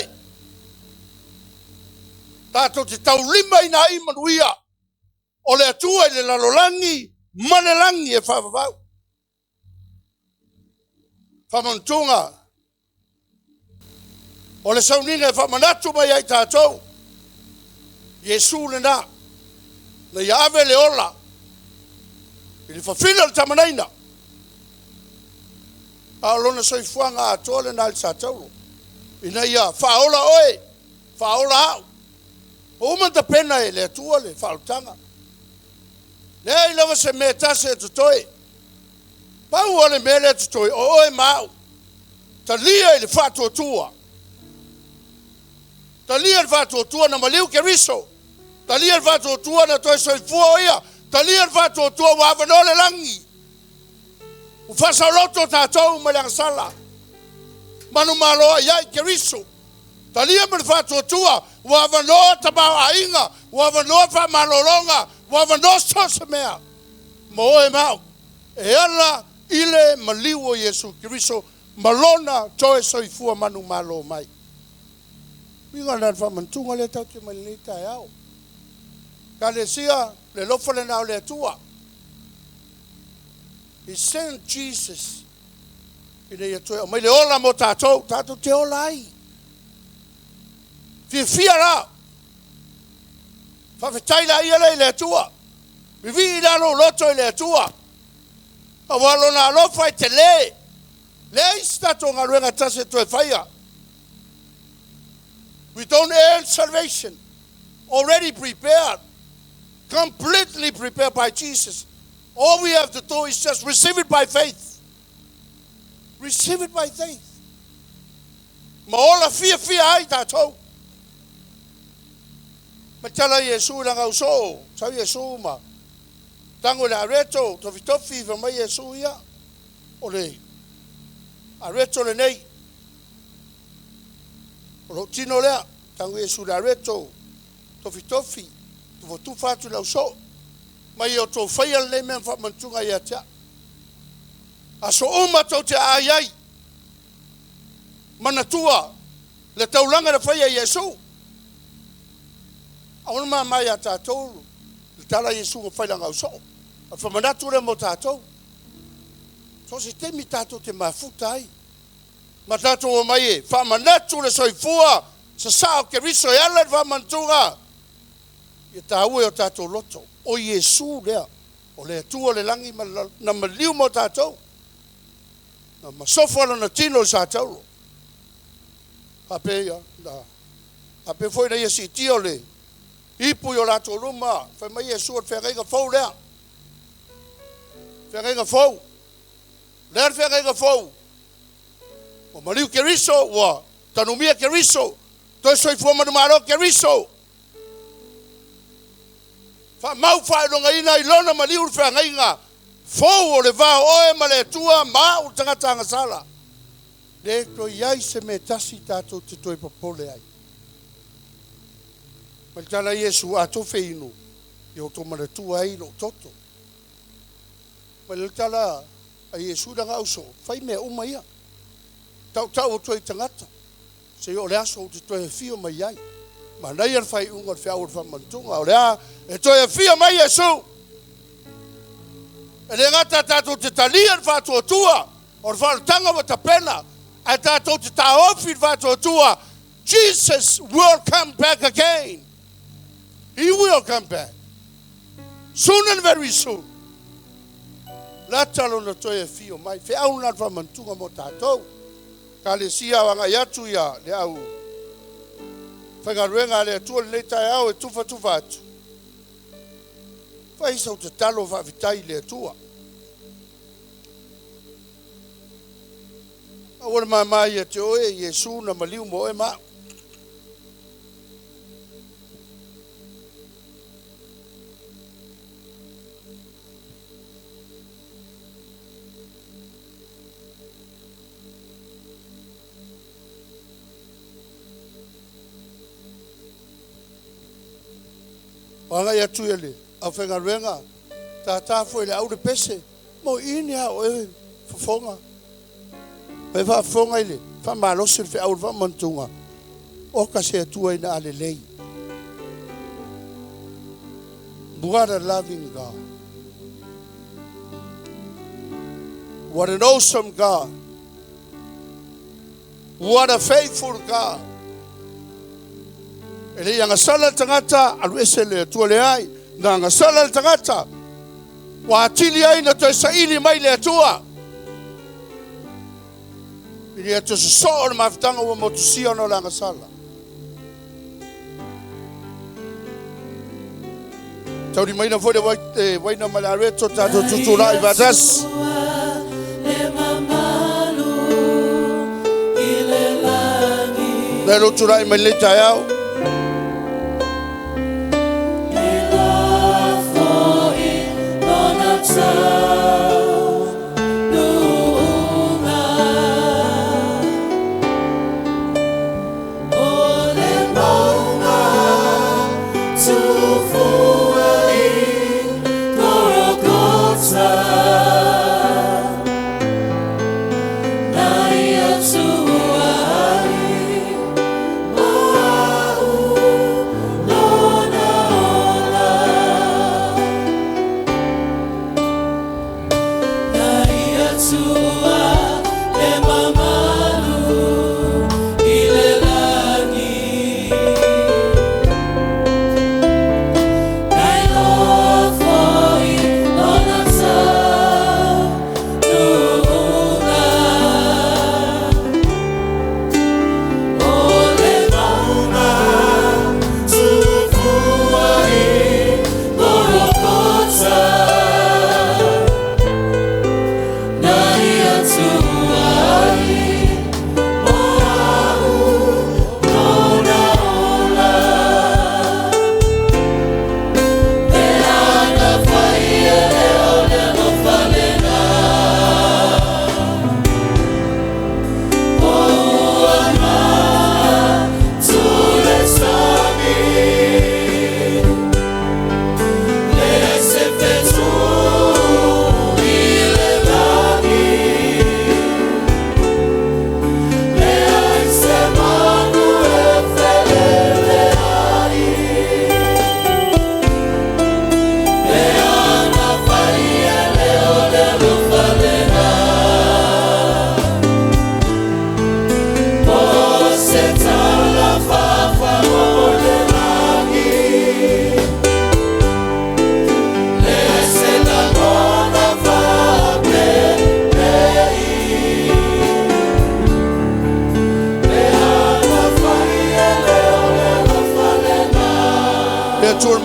Tātou te tau lima ina I manuia. O le atua I le lalolangi malelangi e whawawau. Whamantunga. O le sauninga e whamanatu mai ai tātou. Yesu le nā. Na iave le ola. I le whawhina le tamanaina. A lona soifuanga a tōle nā le tātou. Ina ia whaola oe. Whaola au. O umanta pena e le atua le whaotanga. Lea I lawa se me tase e tutoe. Pau o le mele e tutoe. O oe mau. Ta lia I le whatua tua. Talia il vato tua na maliu ke riso. Talia il vato tua na toi soifua ia. Talia il vato tua wa avanole langi. Ufasa loto tātou ma lang sala. Manu maloa iai ke riso. Talia il vato tua wa avanoa tabau ainga. Wa avanoa fa malolonga. Wa avanoa sosa mea. Moe mau. E ala ile maliu o Yesu ke riso. Malona toi soifua manu malo mai. Minga na whamantunga le tau te malini tai au. Ka le sia, le lofa le nao le atua. He sent Jesus. Ina ia toi, o mai le ola mo tātou, tātou te ola ai. Fia la. Whawhetai la ia le atua. Mi vi ina no loto le atua. A walo na lofa te le. Le istato ngā ruenga tase toi whaia. We don't earn salvation. Already prepared. Completely prepared by Jesus. All we have to do is just receive it by faith. Receive it by faith. Moala fia ai tātou. Matala Yesu na ngau so. Sau Yesu ma. Tango le areto. Tofi va mai Yesu ia. Ole. Areto le nei. Olo tino lea. Tango Yesu le areto. Tofi. Tuvo tu fatu lau so. Mai o tō whaia le mea whamantunga ia tea. Aso oma tau te ai. Manatua. Le taulanga na whaia Yesu. Aona mai a tātou. Le tala Yesu nga whailanga uso. A whamanatu re mo tātou. So se temi tātou te mafuta ai. Ma tātou o mai e. Whamanatu le soifua. Sa sao ke riso e ala whamantunga. Ia tāue o tātou loto. O Yesu lea. O lea tua le langi na maliu mo tātou. Na masofala na tino sa tātou. Hape ia. Hape foi na Yesu tio le. Ipu yo lato ruma. Fai mai Yesu at whenga fau lea. Whenga fau. Lea whenga fau. O maliu ke riso. Wa tanumia ke riso. Toi soi fua manumaro ke riso. Mau whae ronga ina I lona maliu whenga inga. Fau o le vā oe ma le tua ma o tangata sala. Le to iai se me tasi tātou te toi papole ai. Maltala Yesu a to feinu. I o to mana tua ai lo toto. Maltala a Yesu da ngauso. Fai mea uma ia. Tau o toi tangata. Se o le aso o te toi fio mai ai. Ma nei ar fai unga whiau o whamantunga. O lea, e toi e fia mai Yesu. E le ngata tātou te talia whātua tua. O le whātanga wa ta pena. E tātou te tāofi whātua tua. Jesus will come back again. He will come back. Soon and very soon. La talo na toi e fio mai. Whiau na whamantunga mo tātou. Ka le sia wanga yatu ia le au. Whangaruenga le atua le tai au e tufa atu. Whaisa o te talo whaavitai le atua. Awana mai e te oe Yesu na maliu mo e maa. Wanga ia tuele, a whengaruenga, tā fwele au le pese, mo ini hao e whafonga. Pe whafonga ile, whamalosi le au le whamantunga, o ka se atua ina ale lei. What a loving God. What an awesome God. What a faithful God. Ele ia ngasala tangata alu esele atua le ai. Na ngasala tangata wa atili ai na toi saili mai le atua. Ili atu so o le mafutanga wa motusia no la ngasala. Tauri mai na fode waina malareto tato tutula I vadas. Lelo turai mai le taiau. Naya tu ai,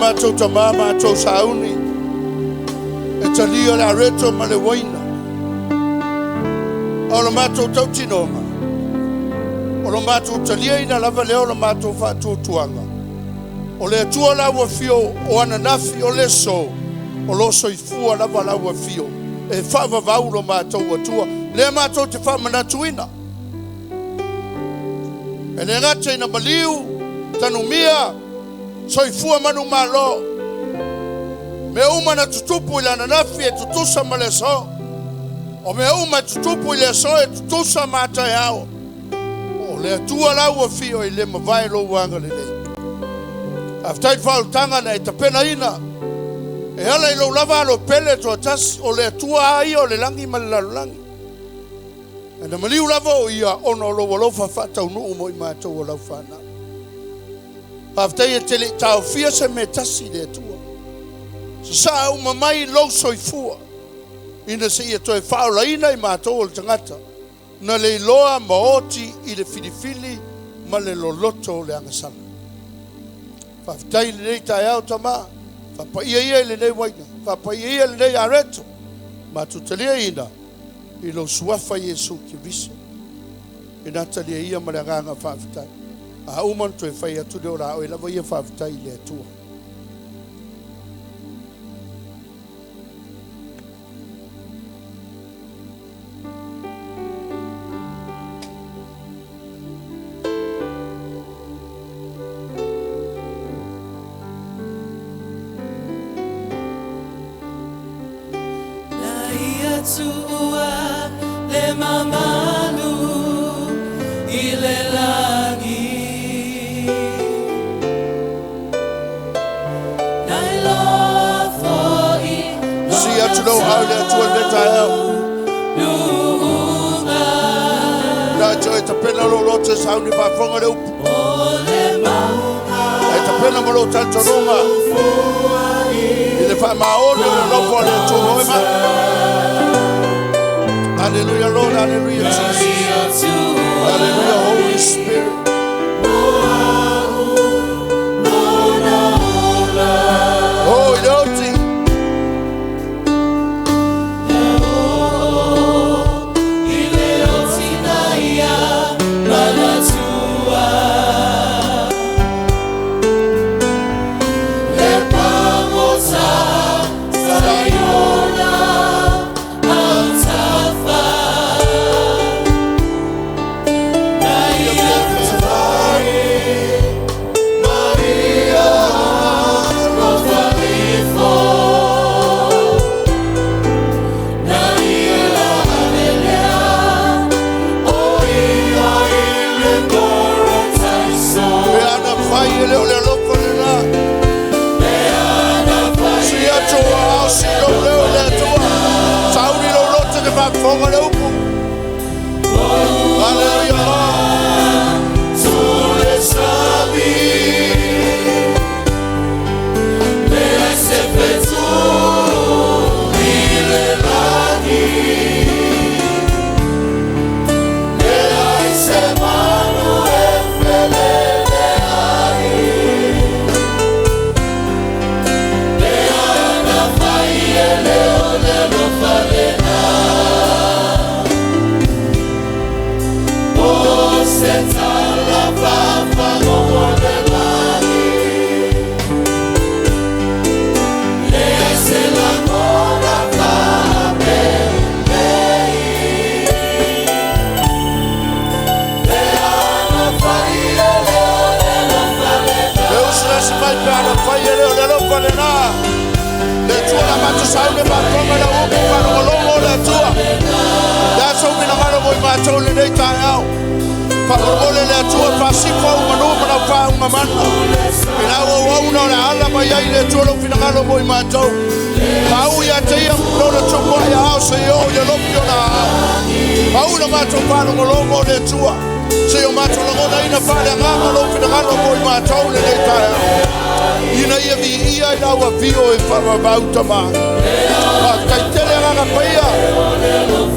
mātou ta mā mātou sauni. E talia le areto ma le waina. O le mātou tau tinonga. O le mātou talia ina lava leo le mātou whātua tuanga. O le atua laua fio o ananafi o le so. O lo soifua lava laua fio. E whaavavau lo mātou atua. Le mātou te whaamanatuina. E le ngata ina maliu, tanu mia, soifua manu malo. Me uma na tutupu ila nanafi e tutusa ma le so. O me uma tutupu ila so e tutusa mata yao. O le atua laua fio i le mawai lo wanga le nei. Aftai whao tanga na e tapena ina. E hala i lo lava alo pele to atas o le atua ai o le langi ma le lalulangi. E na maliu lava o ia ono lo walofa whatau nuu mo i mātou o lau whana. Aftai e tele tau fia se me tasi le atua. Sa uma mai lo soifua. Ina se ia toe whaola ina i mātou o le tangata. Na le loa maoti i le filifili ma le loloto o le angasana. Whaftai le nei tai au tama. Whapaia ia le nei waina. Whapaia ia le nei areto. Mātutalia ina. I lo suafa Yesu ki vise. Ina talia ia ma le anganga whaftai. A uman toe whai atu leo la o ilawa ia whaftai le atua. Tua le mamanu i le langi nai lofo i See you to know how they to the tile. Leauma Na joy to pena lo lote sound if I fonga le up. ole maunga E to pena mo lo tanto roma. I le fa maoni lo fo le to moema. Hallelujah, Lord. Hallelujah, Jesus. Hallelujah, Holy Spirit. Oh, Iloti.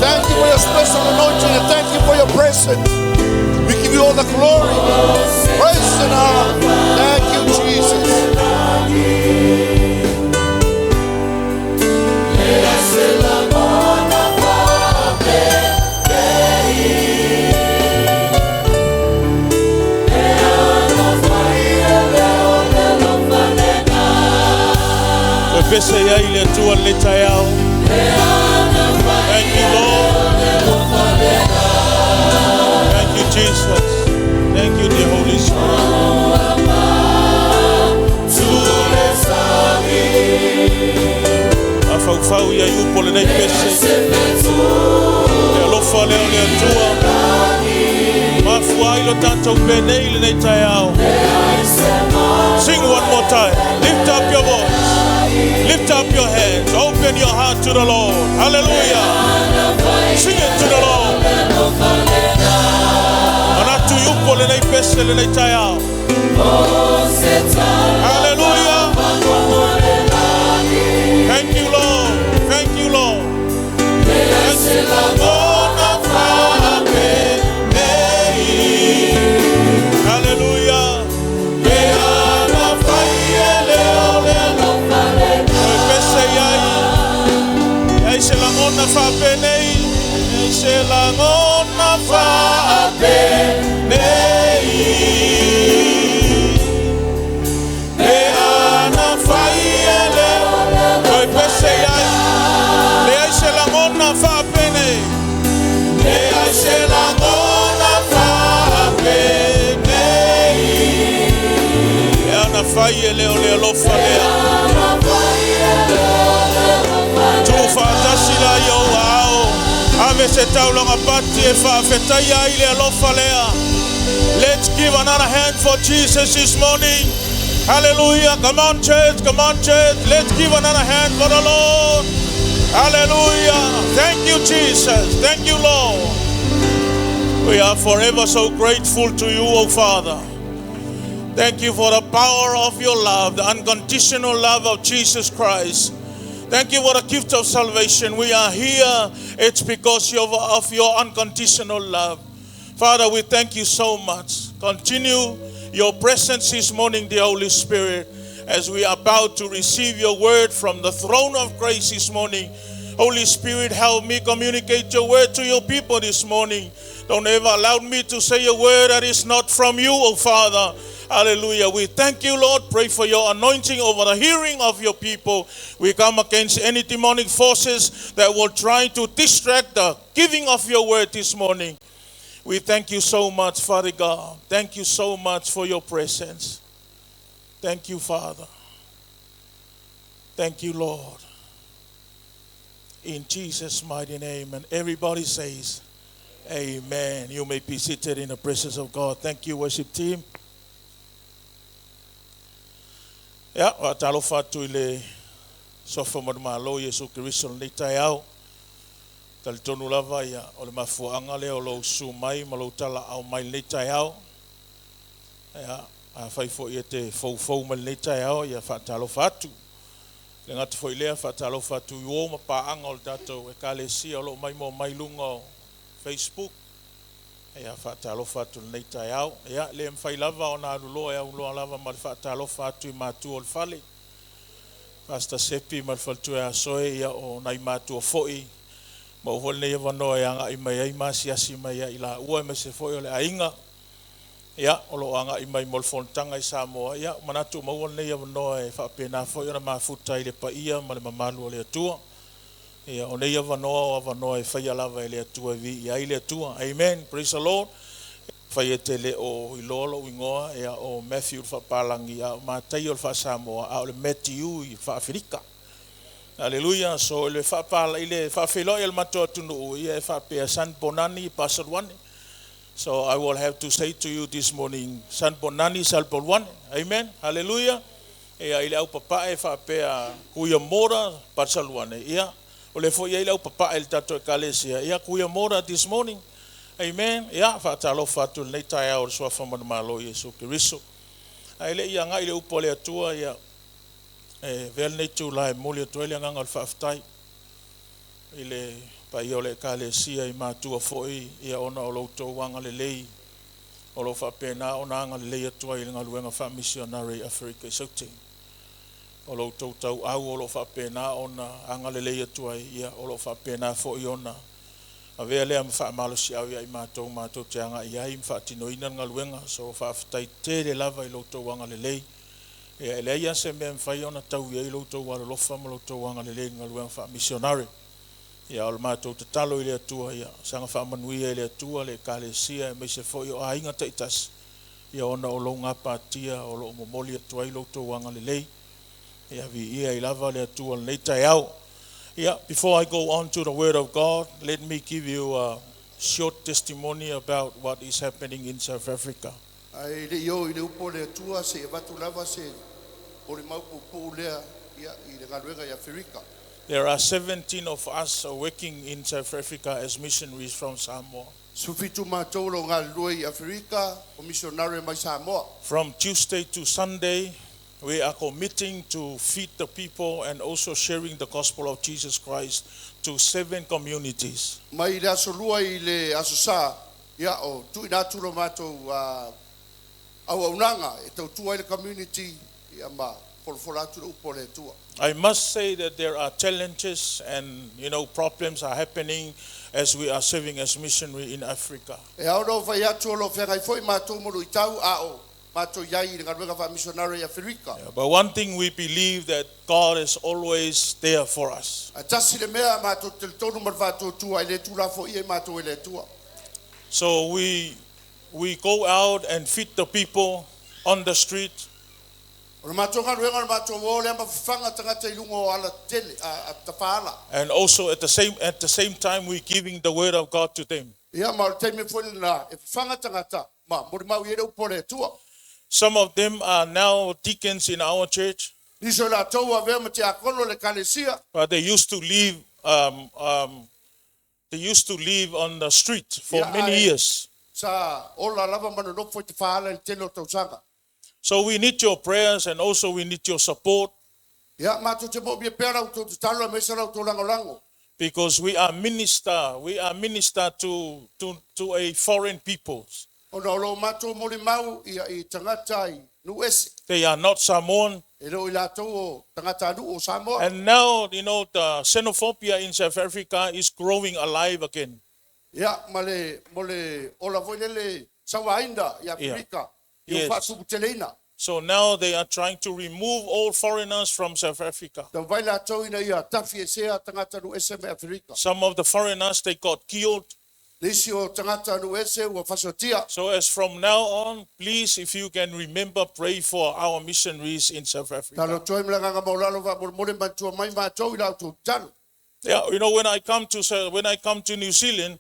Thank you for your special anointing and thank you for your presence. We give you all the glory, praise and honor. Thank you, Jesus. Pese ya ile tua leta yao. Thank you, Lord. Thank you, Jesus. Thank you, the Holy Spirit. Afau ya yupo le nei pese. Le lofa leo le tua. Mafua ilo tanto benei le nei tayao. Sing one more time. Lift up your voice. Lift up your hands. Open your heart to the Lord. Hallelujah. Sing it to the Lord. Anatu yupo le nei pese le nei tayao. Hallelujah. Thank you, Lord. Thank you, Lord. Hallelujah. Se la ngona fa penei, se la ngona fa penei, e ana faiele, oi pese ai, le se la ngona fa penei, le se la ngona fa penei, e ana faiele ole lo falea. Fantasila yo wow. Ave se taulanga pati e fa Fe'etau ile alofalea. Let's give another hand for Jesus this morning. Hallelujah. Come on, church. Come on, church. Let's give another hand for the Lord. Hallelujah. Thank you, Jesus. Thank you, Lord. We are forever so grateful to you, O Father. Thank you for the power of your love, the unconditional love of Jesus Christ. Thank you for the gift of salvation. We are here. It's because of your unconditional love. Father, we thank you so much. Continue your presence this morning, the Holy Spirit, as we are about to receive your word from the throne of grace this morning. Holy Spirit, help me communicate your word to your people this morning. Don't ever allow me to say a word that is not from you, oh Father. Hallelujah. We thank you, Lord. Pray for your anointing over the hearing of your people. We come against any demonic forces that will try to distract the giving of your word this morning. We thank you so much, Father God. Thank you so much for your presence. Thank you, Father. Thank you, Lord. In Jesus' mighty name. And everybody says, amen. You may be seated in the presence of God. Thank you, worship team. Ya, talo fatu ile sofa madumalo Yesu Kristo ni tayao. Tal tonu lava ya ole mafuanga le olo sumai malotala au mai ni tayao. Ya, fai fo yete fo mal ni tayao ya fatalo fatu. Le ngata fo ile fatalo fatu yo mapaanga ol tato e kalesia olo mai mo mai lungo Facebook. Ya fatalo fatu nei tayao ya le mfai lava ona lulo ya ulo lava mal fatalo fatu matu ol fale Pastor Sepi mal fatu ya soe ya o nai matu foi mo volle ya vano ya nga imai masi asima ya ila ua me se foi ole ainga ya olo anga imai mol fontanga Samoa ya manatu mo volle ya vano e fa pena foi ona mafuta ile pa ia mal mamalu ole tua ya ona ia vano e fai lava ile tua vi ya ile tua. Amen. Praise the Lord. Fe'etau o ilolo wingoa ya o Matthew fa palangi ya Matai o fa Samoa a o Matthew fa Afrika. Hallelujah. So le fa pala ile fa felo el mato tunu ya fa pe San Bonani pastor one. So I will have to say to you this morning, San Bonani salpol one. Amen. Hallelujah. Ya ile au papa e fa pe kuya mora pastor one. Ya ole fo ia Leaupepe el tato kalesia ia kuya mora this morning. Amen. Ya fatalo fatu nei taia o so fa malo Yesu Kristo. Ai ia nga ile upole atua ia vel nei tu lai mole to ile nga ngal faftai. Ile pa ia ole kalesia I matua foi ia ona o lo to wanga le lei. O lo fa pena ona nga le atua ile nga luenga fa Missionary Africa sauti. O lo tau au o lo whapena ona angalelei atua ia o lo whapena fo i ona. A vea lea mwha amalosi au ia i mātou te anga i ai mwha tino ina ngaluenga so whaafitai tere lava i lo tau angalelei. Ia ele ia se mea mwhai ona tau ia i lo tau waralofa ma lo tau angalelei ngaluenga wha Missionary. Ia o le mātou te talo i le atua ia sanga wha manuia i le atua le kālesia e meise fo i o ainga taitas. Ia ona o lo ngapa tia o lo momoli atua i lo tau angalelei. Yeah, before I go on to the Word of God, let me give you a short testimony about what is happening in South Africa. There are 17 of us working in South Africa as missionaries from Samoa. From Tuesday to Sunday, we are committing to feed the people and also sharing the gospel of Jesus Christ to 7 communities. I must say that there are challenges and problems are happening as we are serving as missionary in Africa. But one thing we believe that God is always there for us. So we go out and feed the people on the street. And also at the same time we're giving the word of God to them. Some of them are now deacons in our church. But they used to live on the street for many years. So we need your prayers and also we need your support. Because we are minister to a foreign peoples. They are not Samoan. And now, the xenophobia in South Africa is growing alive again. Yes. So now they are trying to remove all foreigners from South Africa. Some of the foreigners, they got killed. So as from now on, please, if you can remember, pray for our missionaries in South Africa. Yeah, when I come to New Zealand,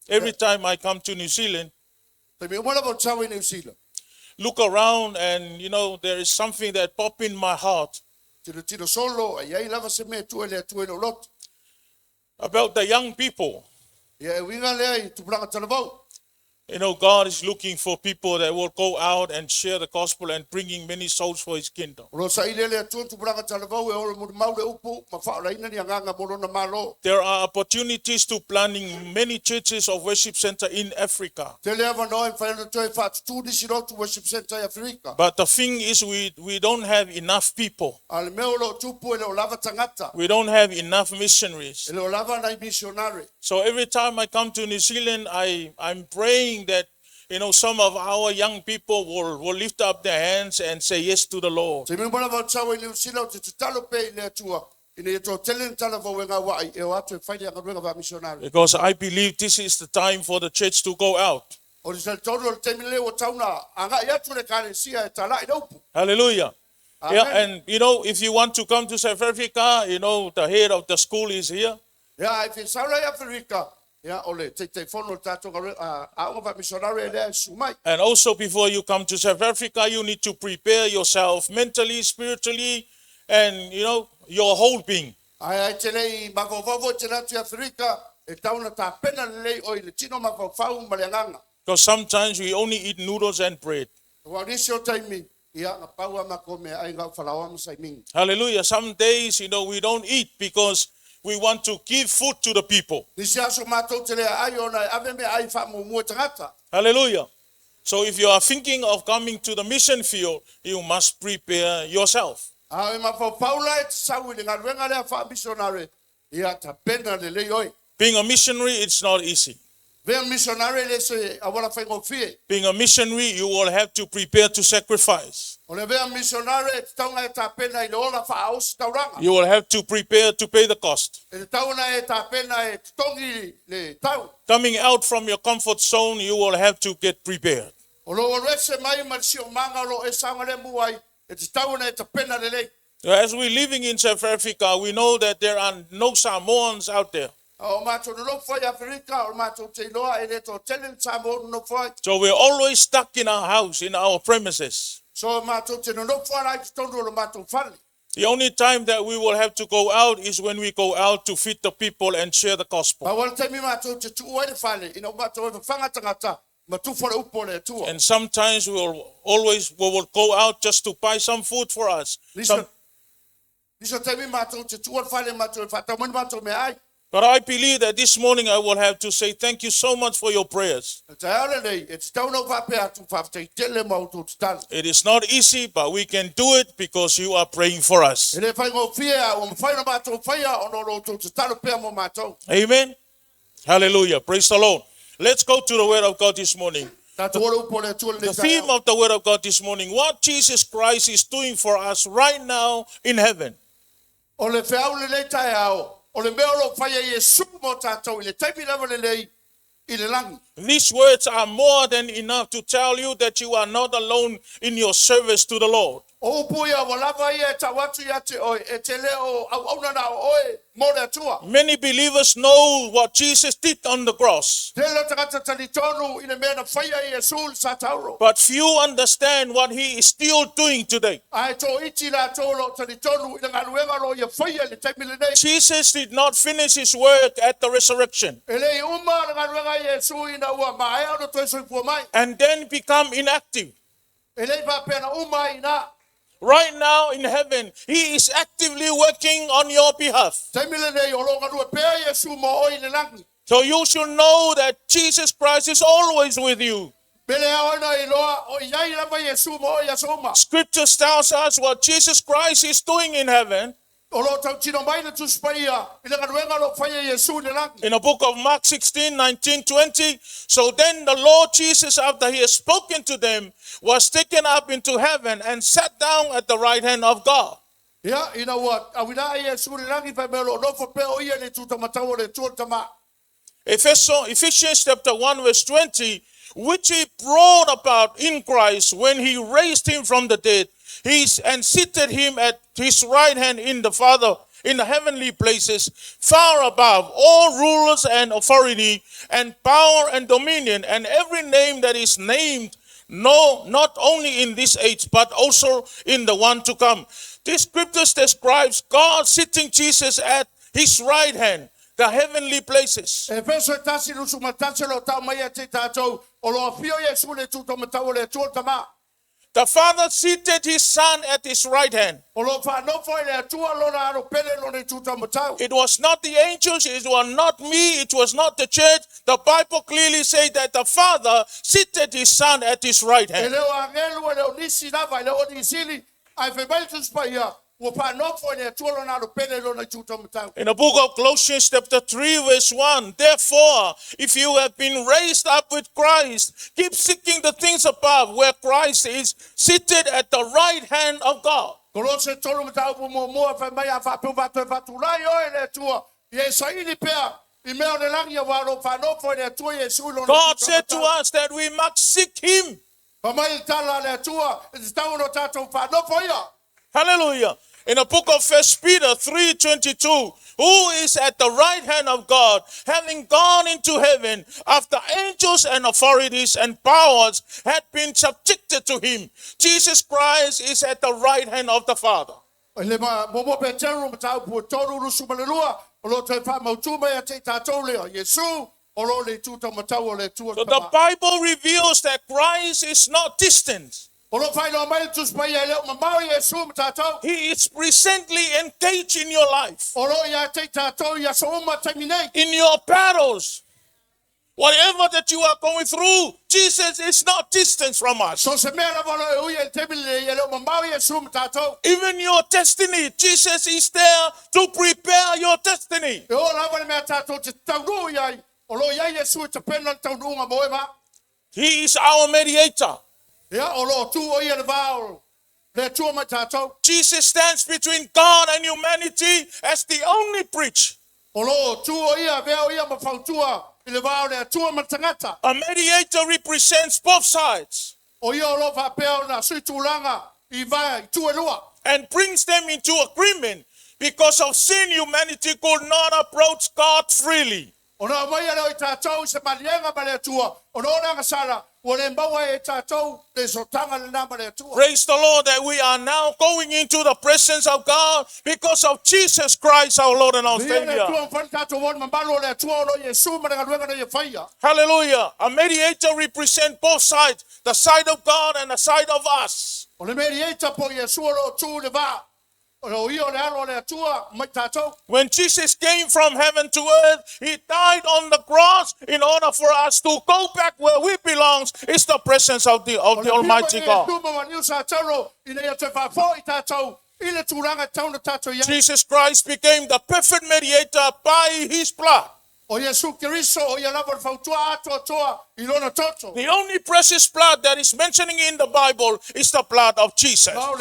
every time I come to New Zealand, look around and there is something that pops in my heart about the young people. God is looking for people that will go out and share the gospel and bringing many souls for his kingdom. There are opportunities to planning many churches of worship center in Africa. But the thing is we don't have enough people. We don't have enough missionaries. So every time I come to New Zealand, I'm praying that some of our young people will lift up their hands and say yes to the Lord. Because I believe this is the time for the church to go out. Hallelujah. Amen. Yeah, and if you want to come to South Africa, the head of the school is here. Yeah, if it's South Africa. And also before you come to South Africa, you need to prepare yourself mentally, spiritually, and your whole being. Because sometimes we only eat noodles and bread. Hallelujah. Some days, we don't eat because we want to give food to the people. Hallelujah. So if you are thinking of coming to the mission field, you must prepare yourself. Ai mafapaula e sau i ngā ruenga lea wha missionary. Ia ta pena le lei oi. Being a missionary, it's not easy. Vea missionary le se awala whaingo fie. Being a missionary, you will have to prepare to sacrifice. O le vea missionary e taunga e ta pena i le ola wha aus tauranga. You will have to prepare to pay the cost. E tauna e ta pena e tongi le tau. Coming out from your comfort zone, you will have to get prepared. O lo rese mai marsio manga lo e sanga le muai. E tauna e ta pena le lei. As we're living in South Africa, we know that there are no Samoans out there. O mato no foi Afrika, o mato te loa e le to telen Samoa no foi. So we're always stuck in our house, in our premises. So mato te no foi ai tondo lo mato fali. The only time that we will have to go out is when we go out to feed the people and share the gospel. Pa wal te mi mato te tu o le fali, ino mato e fanga tangata, matu fora upo le tu. And sometimes we will go out just to buy some food for us. Liso te mi mato te tu o fali mato e fata mo mato me ai. But I believe that this morning I will have to say thank you so much for your prayers. It is not easy, but we can do it because you are praying for us. Amen. Hallelujah. Praise the Lord. Let's go to the Word of God this morning. The theme of the Word of God this morning, what Jesus Christ is doing for us right now in heaven. These words are more than enough to tell you that you are not alone in your service to the Lord. Many believers know what Jesus did on the cross, but few understand what he is still doing today. Jesus did not finish his work at the resurrection and then become inactive. Right now in heaven, he is actively working on your behalf. So you should know that Jesus Christ is always with you. Scripture tells us what Jesus Christ is doing in heaven. In the book of Mark 16, 19, 20, so then the Lord Jesus, after he had spoken to them, was taken up into heaven and sat down at the right hand of God. Yeah, you know what? Ephesians chapter 1 verse 20, which he brought about in Christ when he raised him from the dead, and seated him at his right hand in the Father, in the heavenly places, far above all rulers and authority and power and dominion, and every name that is named, no, not only in this age, but also in the one to come. This scripture describes God sitting Jesus at his right hand, the heavenly places. The Father seated his Son at his right hand. It was not the angels, it was not me, it was not the church. The Bible clearly says that the Father seated his Son at his right hand. In the book of Colossians chapter 3 verse 1, therefore, if you have been raised up with Christ, keep seeking the things above where Christ is seated at the right hand of God. God said to us that we must seek him. Hallelujah. In the book of 1 Peter 3:22, who is at the right hand of God, having gone into heaven after angels and authorities and powers had been subjected to him. Jesus Christ is at the right hand of the Father. So the Bible reveals that Christ is not distant. He is presently engaged in your life, in your battles. Whatever that you are going through, Jesus is not distant from us. So se mea lava lo ui e tebile e leo mamau Yesu matatou. Even your destiny, Jesus is there to prepare your destiny. E o lava le mea tatou te taunu iai. O lo iai Yesu te pena taunu nga moe ma. He is our mediator. Ia o lo tu o ia le vao. Le tua ma tatou. Jesus stands between God and humanity as the only bridge. O lo tu o ia vea o ia ma fautua. I le vao le tua ma tangata. A mediator represents both sides O ia o lo va peo na sui tūlanga. I vai tu e lua. and brings them into agreement. Because of sin, humanity could not approach God freely. O na mai leo I tatou se malienga ma le tua. O no nanga sara. O le mbaua e tatou le sotanga le nama le tua. Praise the Lord that we are now going into the presence of God because of Jesus Christ, our Lord and our Ia le Savior. tua mfani tatou won mambalo le tua o lo Yesu ma le galuenga na ye whaia. Hallelujah. A mediator represents both sides, the side of God and the side of us. O le mediator po Yesu o lo tu le va. O lo ia o le alo le tua mai tatou. When Jesus came from heaven to earth, he died on the cross in order for us to go back where we belong. It's the presence of the Almighty God. Jesus Christ became the perfect mediator by his blood. The only precious blood that is mentioning in the Bible is the blood of Jesus. Not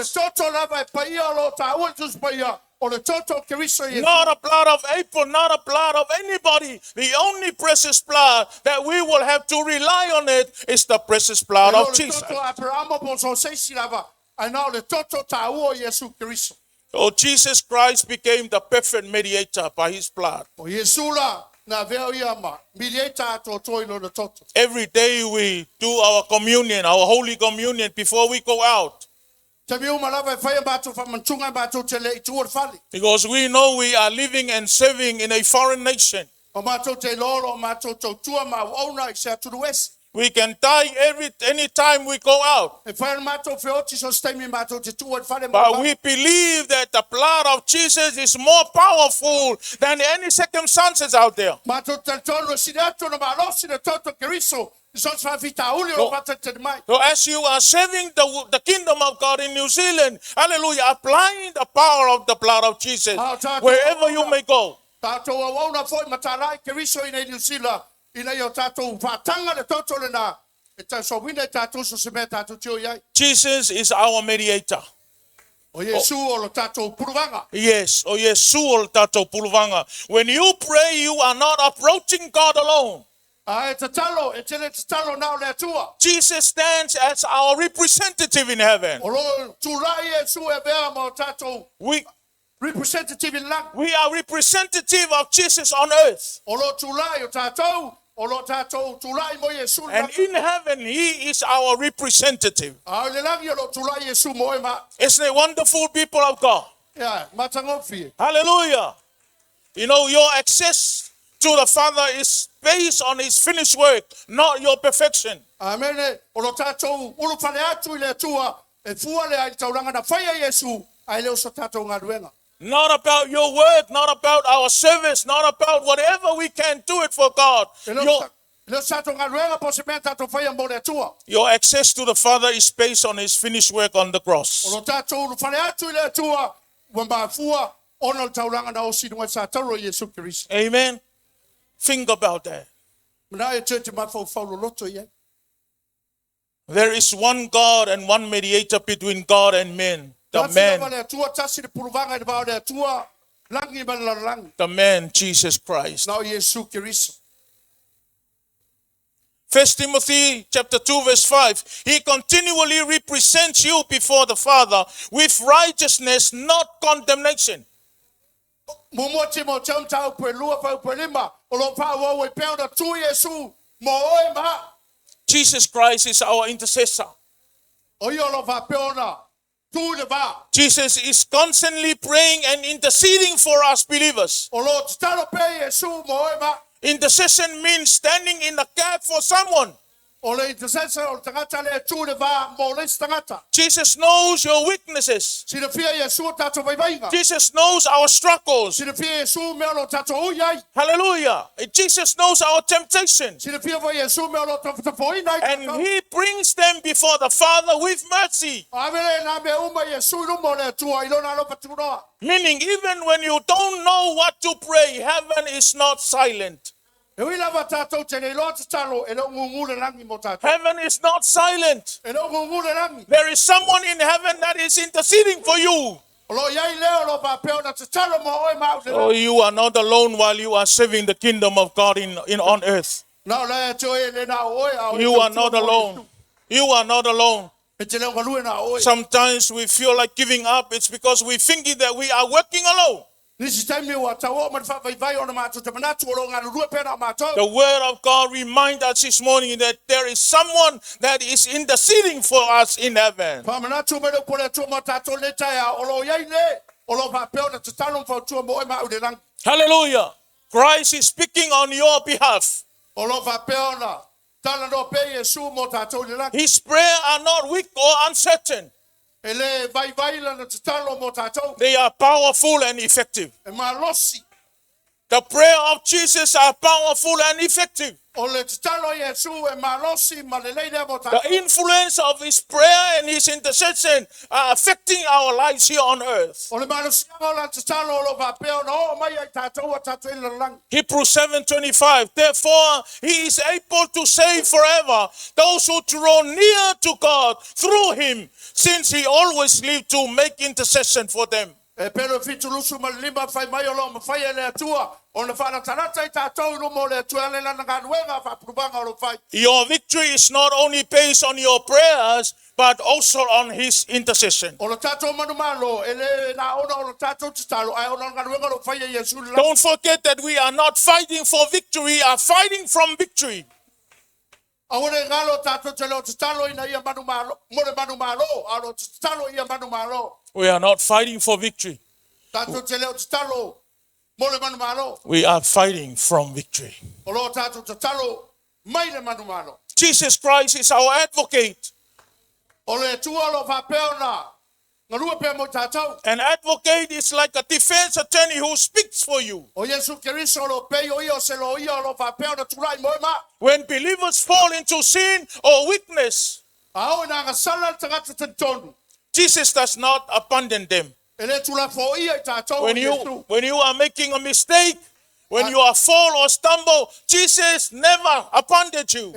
a blood of Abel, not a blood of anybody. The only precious blood that we will have to rely on it is the precious blood of Jesus. So Jesus Christ became the perfect mediator by his blood. Every day we do our communion, our holy communion before we go out. Because we know we are living and serving in a foreign nation. We can die any time we go out. But we believe that the blood of Jesus is more powerful than any circumstances out there. So as you are serving the kingdom of God in New Zealand, hallelujah, applying the power of the blood of Jesus wherever you may go. Jesus is our mediator. Yes, when you pray, you are not approaching God alone. Jesus stands as our representative in heaven. We are representative of Jesus on earth. And in heaven, he is our representative. Isn't it wonderful, people of God? Hallelujah. You know, your access to the Father is based on his finished work, not your perfection. Not about your work, not about our service, not about whatever we can do it for God. Your access to the Father is based on his finished work on the cross. Amen. Think about that. There is one God and one mediator between God and men. The man, Jesus Christ. 1 Timothy chapter 2 verse 5. He continually represents you before the Father with righteousness, not condemnation. Jesus Christ is our intercessor. Jesus is constantly praying and interceding for us believers. Intercession means standing in the gap for someone. O le intercessor o tangata le tu le va mo le tangata. Jesus knows your weaknesses. Sina fia Yesu tato vaivainga. Jesus knows our struggles. Sina fia Yesu me lo tato uyai. Hallelujah. Jesus knows our temptations. Sina fia va Yesu me lo tato foina. And he brings them before the Father with mercy. Avele na me uma Yesu no mo le tua ilona lo patunoa. Meaning, even when you don't know what to pray, heaven is not silent. Heaven is not silent. There is someone in heaven that is interceding for you. Oh, you are not alone while you are serving the kingdom of God on earth. You are not alone. You are not alone. Sometimes we feel like giving up. It's because we think that we are working alone. The word of God reminds us this morning that there is someone that is interceding for us in heaven. Hallelujah. Christ is speaking on your behalf. His prayers are not weak or uncertain. They are powerful and effective. The prayer of Jesus are powerful and effective. The influence of his prayer and his intercession are affecting our lives here on earth. Hebrews 7:25. Therefore, he is able to save forever those who draw near to God through him, since he always lived to make intercession for them. Your victory is not only based on your prayers, but also on his intercession. Don't forget that we are not fighting for victory, we are fighting from victory. We are not fighting for victory. We are fighting from victory. Jesus Christ is our advocate. An advocate is like a defense attorney who speaks for you. When believers fall into sin or weakness, Jesus does not abandon them. When you are making a mistake, when you are fall or stumble, Jesus never abandoned you.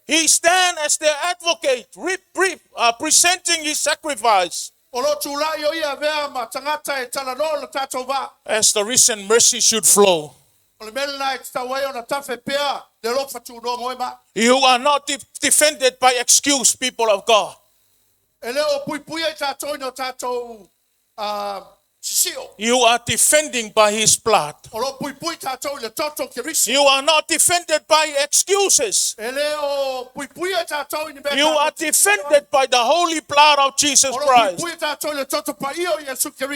He stands as the advocate, presenting his sacrifice. As the recent mercy should flow. You are not defended by excuse, people of God. You are defending by his blood. You are not defended by excuses. You are defended by the holy blood of Jesus Christ.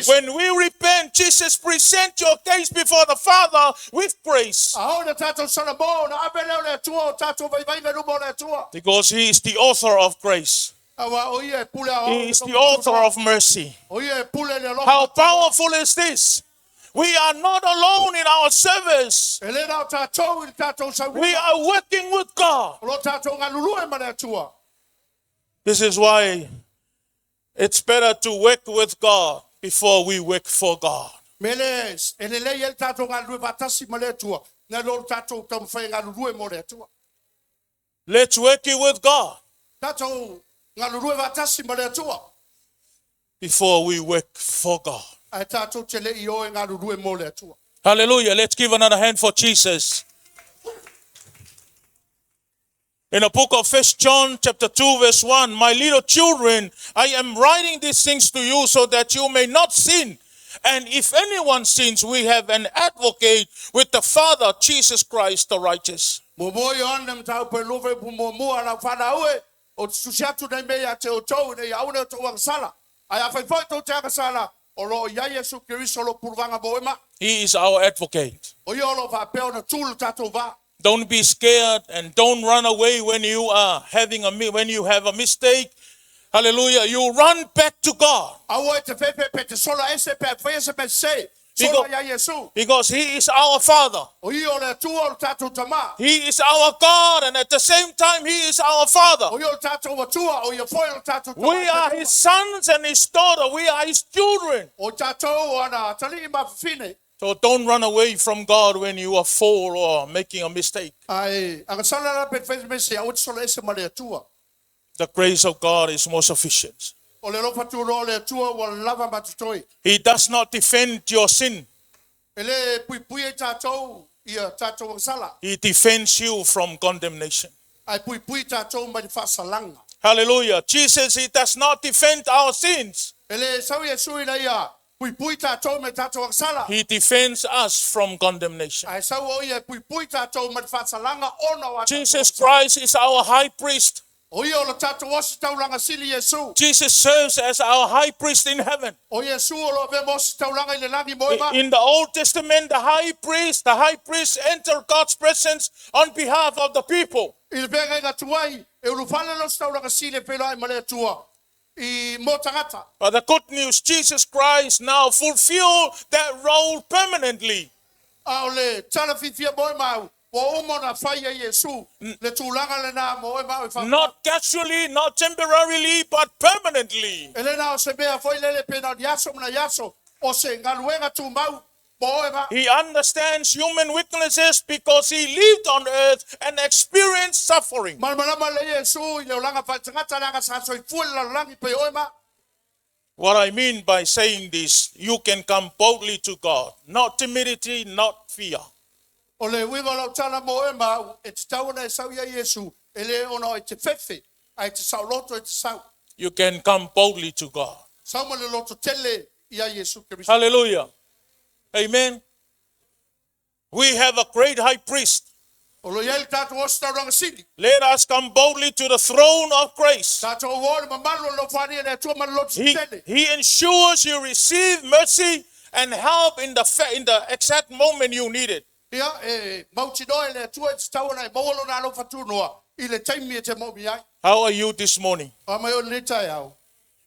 When we repent, Jesus presents your case before the Father with grace. Because he is the author of grace. He is the author of mercy. How powerful is this? We are not alone in our service. We are working with God. This is why it's better to work with God before we work for God. Let's work it with God before we work for God. Hallelujah. Let's give another hand for Jesus. In the book of 1 John chapter 2 verse 1, my little children, I am writing these things to you so that you may not sin. And if anyone sins, we have an advocate with the Father, Jesus Christ the righteous. He is our advocate. Don't be scared and don't run away when you are when you have a mistake. Hallelujah. You run back to God. Aua te pepe pe te sola ese pe fai ese pe se. Sola ya Yesu. Because He is our Father. O i o le tua o tātou tama. He is our God, and at the same time, He is our Father. O i o tātou wa tua, o i o foi o tātou tama. We are His sons and His daughter. We are His children. O tātou ana tali ma fine. So don't run away from God when you are fall or making a mistake. Ai, anga sala la pe fai me se au te sola ese ma le tua. The grace of God is more sufficient. O le lofa tu ro le tua wa lava matutoi. He does not defend your sin. Ele pui pui e tātou ia tātou sala. He defends you from condemnation. Ai pui pui tātou mai whasalanga. Hallelujah. Jesus, He does not defend our sins. Ele sau Yesu ina ia pui pui tātou mai tātou sala. He defends us from condemnation. Ai sau o ia pui pui tātou mai whasalanga ona wa. Jesus Christ is our high priest. O ia o le tātou wasi taulanga sili Yesu. Jesus serves as our high priest in heaven. O Yesu o lo ve mosi taulanga I le langi moima. In the Old Testament, the high priest entered God's presence on behalf of the people. I le venga inga tuai e urufale lo taulanga sili pelai ma le tua. I mo tangata. But the good news, Jesus Christ now fulfilled that role permanently. A o le tala fifia moima o umo na fai e Yesu. Le tūlanga le nā moima o whaka. Not casually, not temporarily, but permanently. Ele nā o se mea foi lele pena yaso mna yaso. O se ngaluenga tu mau. Moima. He understands human weaknesses because He lived on earth and experienced suffering. Malmalama le Yesu I le ulanga fai tangata langa sa soi fuel la langi pe oima. What I mean by saying this, you can come boldly to God. Not timidity, not fear. O le winga lau tala moema e te tauna e sau ia Yesu. Ele ono e te fefe. Ai te sau loto e te sau. You can come boldly to God. Sau ma le loto tele ia Yesu Kristo. Hallelujah. Amen. We have a great high priest. O lo yel tātou o stauranga sili. Let us come boldly to the throne of grace. Tātou o wōre ma malo lo whani e tua ma loto tele. He ensures you receive mercy and help in the exact moment you need it. Ia e mauti noe le tua e te tauna e mawalo nā lo whatunua. I le taimi e te momi ai. How are you this morning? A mai o le tai au.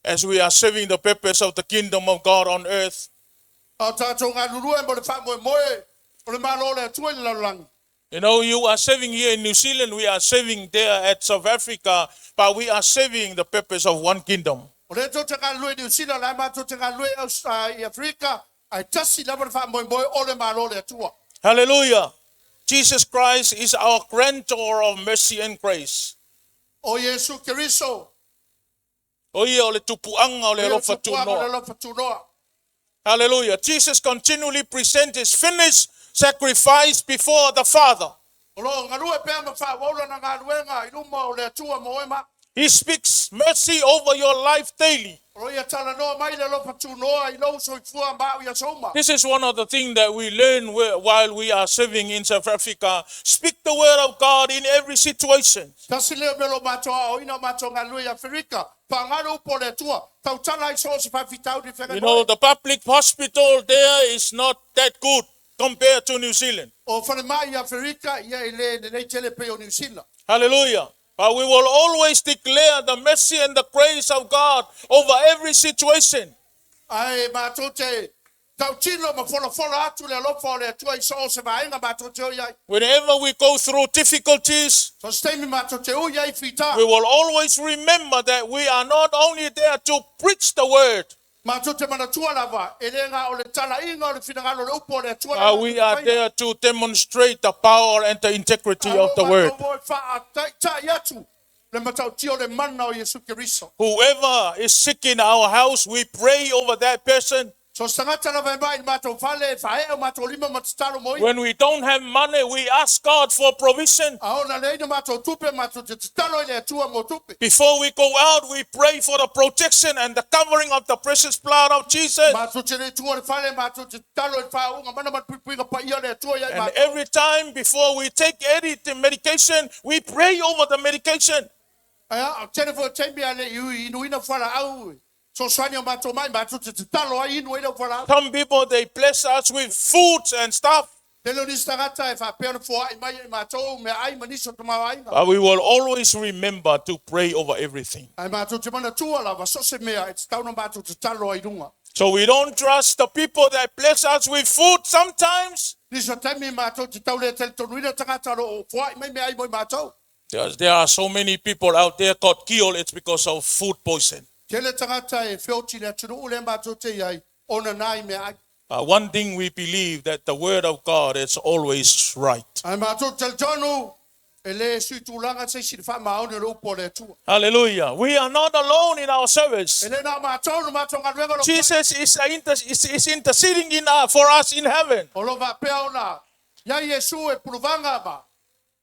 As we are serving the purpose of the kingdom of God on earth. A tātou ngā lurua e mo le wha moe moe. O le malo le tua I le laulangi. You know, you are serving here in New Zealand, we are serving there at South Africa, but we are serving the purpose of one kingdom. O le tō te ngā lue New Zealand, lai mātou te ngā lue I Afrika, ai tasi lama le wha moe moe o le malo le tua. Hallelujah. Jesus Christ is our grantor of mercy and grace. O Yesu Keriso. O ia o le tupuanga o le lofa tunoa. Hallelujah. Jesus continually presents His finished sacrifice before the Father. He speaks mercy over your life daily. This is one of the things that we learn while we are serving in South Africa. Speak the word of God in every situation. You know, the public hospital there is not that good compared to New Zealand. Hallelujah. But we will always declare the mercy and the grace of God over every situation. Whenever we go through difficulties, we will always remember that we are not only there to preach the word, we are there to demonstrate the power and the integrity of the word. Whoever is sick in our house, we pray over that person. When we don't have money, we ask God for provision. Before we go out, we pray for the protection and the covering of the precious blood of Jesus. And every time before we take any medication, we pray over the medication. Some people, they bless us with food and stuff. Tele ni stagata e whapeona fua I mai I mātou me ai maniso tamawainga. But we will always remember to pray over everything. Ai mātou te mana tua la wasose mea e te tauna mātou te talo ai runga. So we don't trust the people that bless us with food sometimes. Niso taimi mātou te taule tele tonuina tangata ro fua I mai me ai moi mātou. Because there are so many people out there got killed, it's because of food poison. Tele tangata e whioti le tunu ule mātou te iai ona nai me ai. One thing we believe that the word of God is always right. Ai mātou tele tonu e le sui tūlanga se si wha maone ro po le tua. Hallelujah. We are not alone in our service. E le nā mātou no mātou ngaruenga ro. Jesus is interceding for us in heaven. O lo wapea ona. Ia Yesu e puruvanga ma.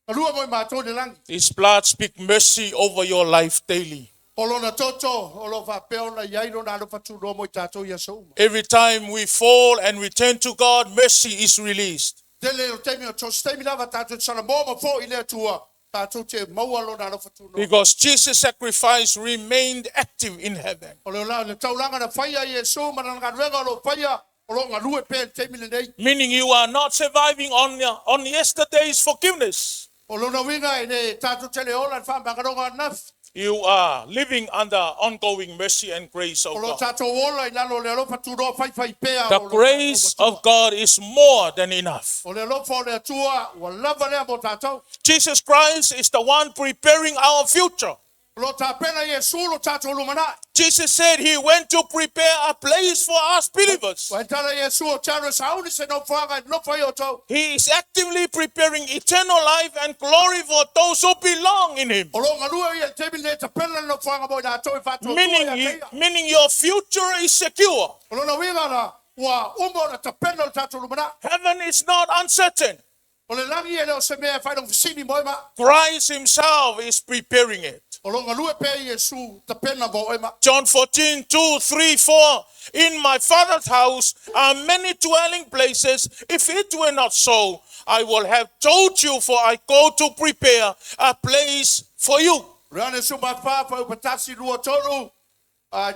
Alua moi mātou le langi. His blood speaks mercy over your life daily. O lo na toto, o lo wapea ona iai no nā lupa tū no moi tātou Yesu. Every time we fall and return to God, mercy is released. Tele o temi o tos temi lava tātou sana mōma fō I le tua. Tātou te maua lo nā lupa tū no. Because Jesus' sacrifice remained active in heaven. O le la le taulanga na whaia Yesu mana ngaruenga lo whaia. O lo ngarue pe temi le nei. Meaning you are not surviving on yesterday's forgiveness. O lo na winga e ne tātou tele ola na whamakaronga naf. You are living under ongoing mercy and grace of O lo God. tātou ola I lalo le alofa tū no whai pea. The grace of God is more than enough. O le alofa o le tua, o lava lea mo tātou. Jesus Christ is the one preparing our future. O lo tāpena Yesu lo tātou lumana. Jesus said he went to prepare a place for us believers. Wa tala Yesu o taro sauni se no whanga no whai o tau. He is actively preparing eternal life and glory for those who belong in him. O lo ngarua I temi le tapena no whanga mo nā tau I whātua. Meaning your future is secure. O lo na winga na, wa umo na tapena lo tātou lumana. Heaven is not uncertain. O le langi e leo se mea whaidong fisini moima. Christ himself is preparing it. O lo ngarua pe Yesu tapena mo ema. John 14:2-3-4. In my Father's house are many dwelling places. If it were not so, I would have told you, for I go to prepare a place for you. Rane su ma wha upatasi lua tolu.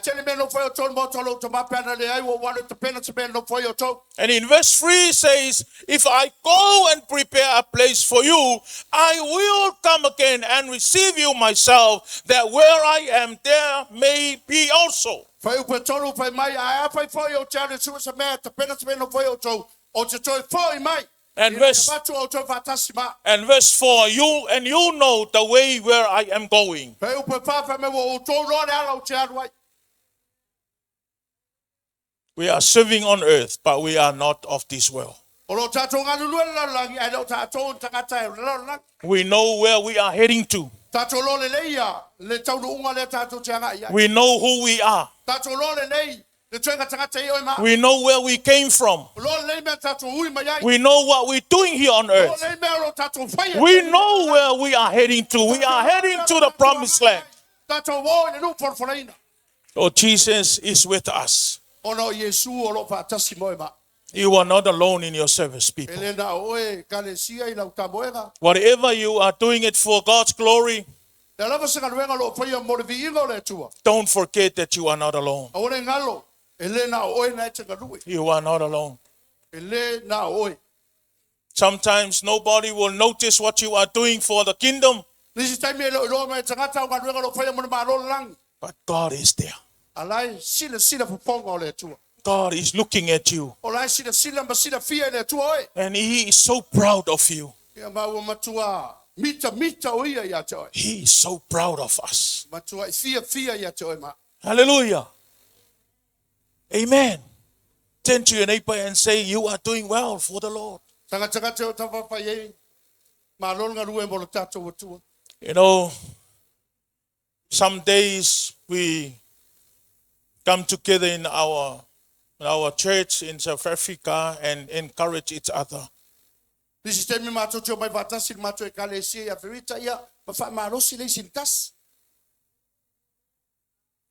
Tele me no whai o tolu mo tolu to mapena le ai wa wale tapena se me no whai o tolu. And in verse 3 says, if I go and prepare a place for you, I will come again and receive you myself, that where I am, there may be also. Whai upa tolu whai mai a whai whai o tele su se mea tapena se me no whai o tolu. O te toi whai mai. And verse 4, you know the way where I am going. Whai upa whai me o tolu ro ala o te aruai. We are serving on earth, but we are not of this world. We know where we are heading to. We know who we are. We know where we came from. We know what we're doing here on earth. We know where we are heading to. We are heading to the promised land. Oh, Jesus is with us. You are not alone in your service, people. Whatever you are doing it for God's glory, don't forget that you are not alone. You are not alone. Sometimes nobody will notice what you are doing for the kingdom, but God is there. God is looking at you, and He is so proud of you. He is so proud of us. Hallelujah. Amen. Turn to your neighbor and say, you are doing well for the Lord. You know, some days we come together in our church in South Africa and encourage each other.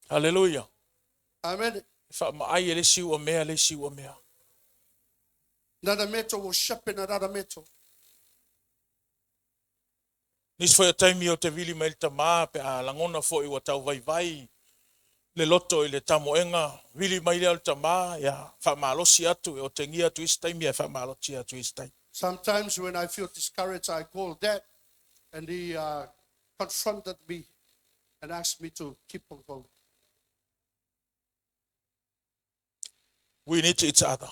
Hallelujah. Amen. Nis foi o taimi o te vili mai ta mā pe a langona fo I watau vai vai le loto I le tamoenga vili mai le ta mā ya whamalosi atu e o te ngia tu istai mia whamalosi atu istai. Sometimes when I feel discouraged, I call Dad, and he confronted me and asked me to keep on going. We need each other.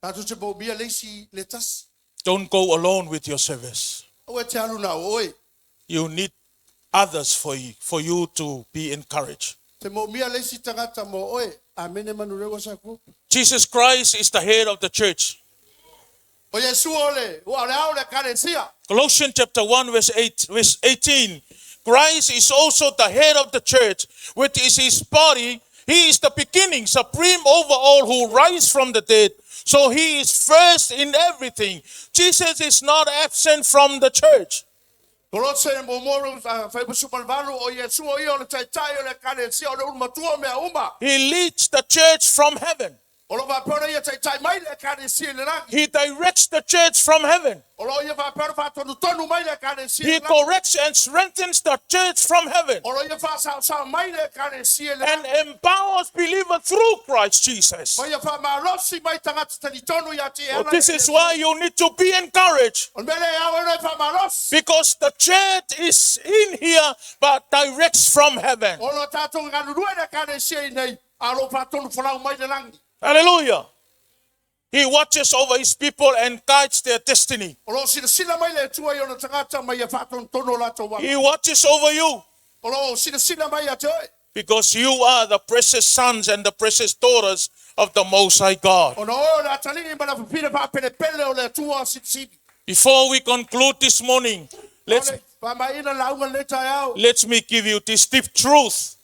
Tātou te mo mia leisi le tasi. Don't go alone with your service. O e te alu na oe. You need others for you to be encouraged. Te mo mia leisi tangata mo oe. Amene manu rewa sa ku. Jesus Christ is the head of the church. O Yesu ole. O ale au le karesia. Colossians chapter 1 verse 18. Christ is also the head of the church, which is his body. He is the beginning, supreme over all, who rise from the dead. So he is first in everything. Jesus is not absent from the church. Kolose mo moru fai busupan valu o Yesu o i ole tai tai ole karesia ole matua me uma. He leads the church from heaven. Olo va pora ia tai tai mai le karesia le rangi. He directs the church from heaven. Olo ia va pora fa tonu tonu mai le karesia. He corrects and strengthens the church from heaven Olo ia fa sa mai le karesia le. and empowers believers through Christ Jesus. Mai ia fa malosi mai tangata tani tonu ia te So this is why you need to be encouraged, On mele ia ole fa malosi. because the church is in here but directs from heaven. Olo tato nganu le karesia nei. Alo fa tonu folau mai le rangi. Hallelujah. He watches over his people and guides their destiny. Olo sila mai le tua i ona tangata mai ia fa tonu tonu la to wa. He watches over you Olo sila mai ia te oe. because you are the precious sons and the precious daughters of the Most High God. Ona o la talingi mana pipira pa pele pele o le tua sili. Before we conclude this morning, let me give you this deep truth.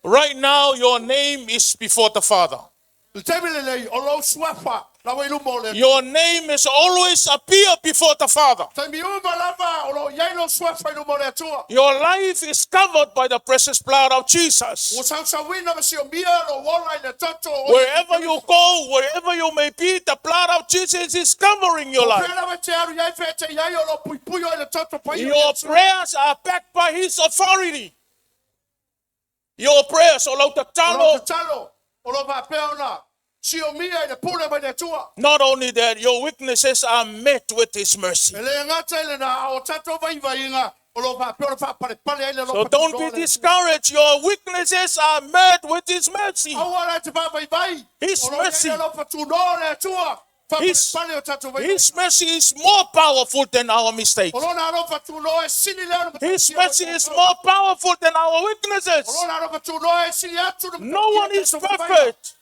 Right now, your name is before the Father. Your name is always appear before the Father. Your life is covered by the precious blood of Jesus. Wherever you go, wherever you may be, the blood of Jesus is covering your life. Your prayers are backed by His authority. Your prayers, not only that, your weaknesses are met with His mercy. So don't be discouraged. Your weaknesses are met with His mercy. His mercy. His mercy is more powerful than our mistakes. His mercy is more powerful than our weaknesses. No one is perfect.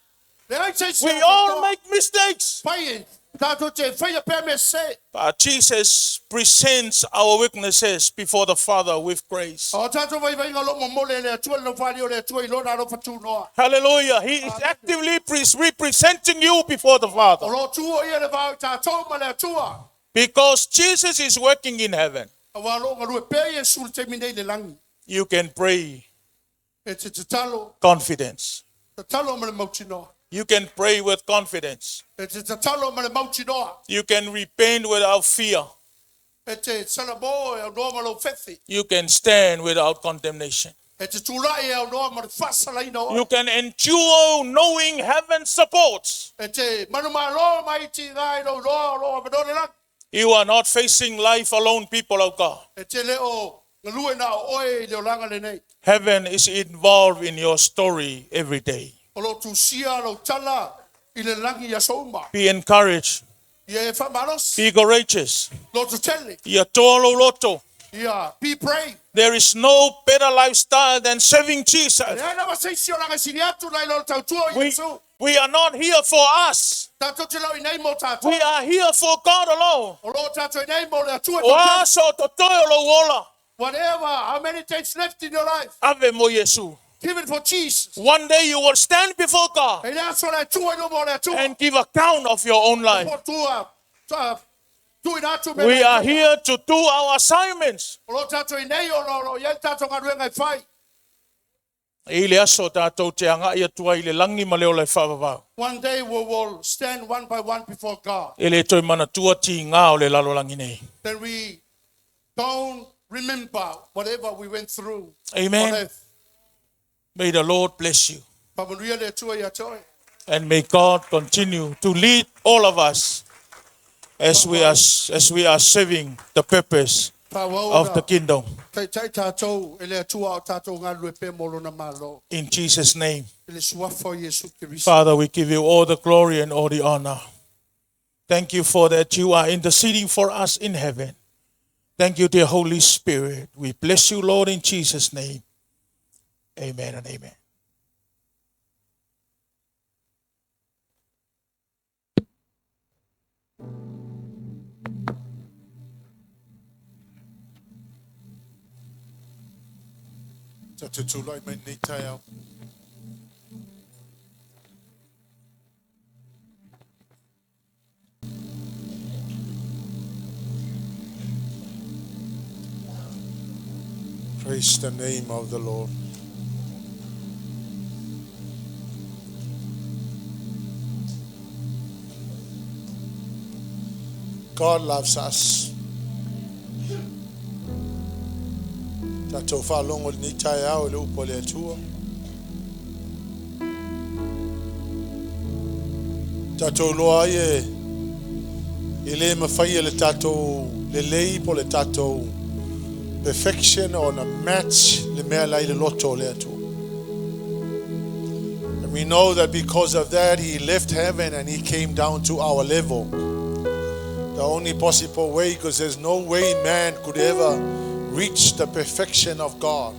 We all make mistakes. But Jesus presents our weaknesses before the Father with grace. Hallelujah. He is actively representing you before the Father. Because Jesus is working in heaven. You can pray confidence. You can pray with confidence. You can repent without fear. You can stand without condemnation. You can endure knowing heaven supports. You are not facing life alone, people of God. Heaven is involved in your story every day. Be encouraged. Be courageous. Be brave. There is no better lifestyle than serving Jesus. We are not here for us. We are here for God alone. Whatever, how many days left in your life? Give it for Jesus. One day you will stand before God and give account of your own life. We are here to do our assignments. One day we will stand one by one before God. Then we don't remember whatever we went through. Amen. May the Lord bless you. And may God continue to lead all of us as we are serving the purpose of the kingdom. In Jesus' name. Father, we give you all the glory and all the honor. Thank you for that you are interceding for us in heaven. Thank you, dear Holy Spirit. We bless you, Lord, in Jesus' name. Amen and amen. Praise the name of the Lord. God loves us. Tato whalongo ni tai au Leaupepe. Tato loa e le mawhai le tato le lei po le tato perfection on a match le mea lai le loto le atu. And we know that because of that he left heaven and he came down to our level. The only possible way, because there's no way man could ever reach the perfection of God.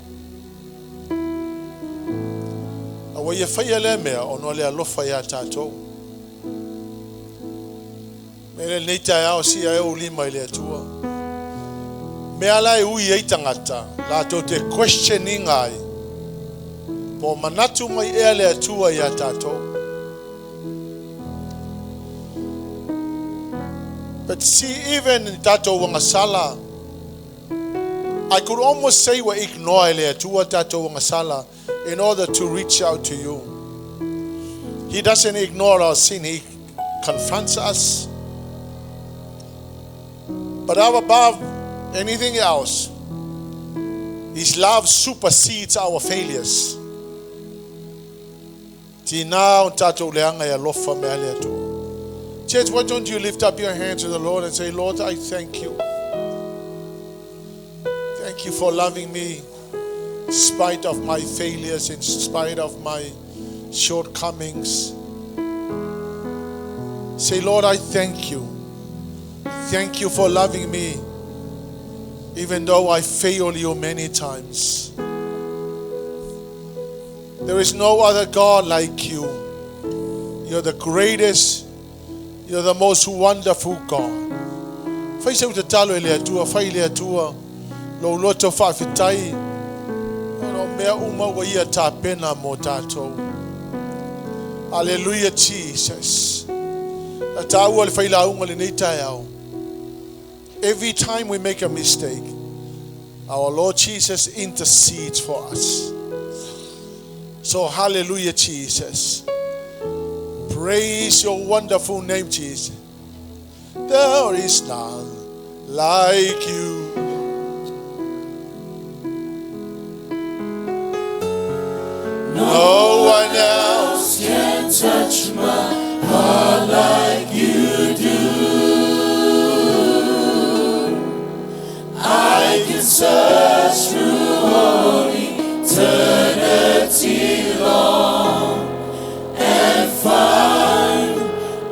Awa ia whaia le mea ono le alofa ia tātou. Mele nei tai ao si a eo lima i le atua. Mea lai ui ei tangata, la to te questioning ai. Po manatu mai ea le atua ia tātou. But see, even in Tato Wangasala, I could almost say we ignore le atua Tato Wangasala in order to reach out to you. He doesn't ignore our sin, he confronts us. But above anything else, his love supersedes our failures. Tina Tato leanga ya lofa mea le atua. Church, why don't you lift up your hands to the Lord and say, Lord, I thank you. Thank you for loving me in spite of my failures, in spite of my shortcomings. Say, Lord, I thank you. Thank you for loving me, even though I fail you many times. There is no other God like you. You're the greatest. You're the most wonderful God. Fai se uta talo ele atua, fai ele atua, lo loto whawhitai, no mea uma wa ia tā pena mo tātou. Hallelujah, Jesus. A tā ua le whai la unga le nei tai au. Every time we make a mistake, our Lord Jesus intercedes for us. So hallelujah, Jesus. Praise your wonderful name, Jesus. There is none like you. No one else can touch my heart like you do. I can search through all eternity long and find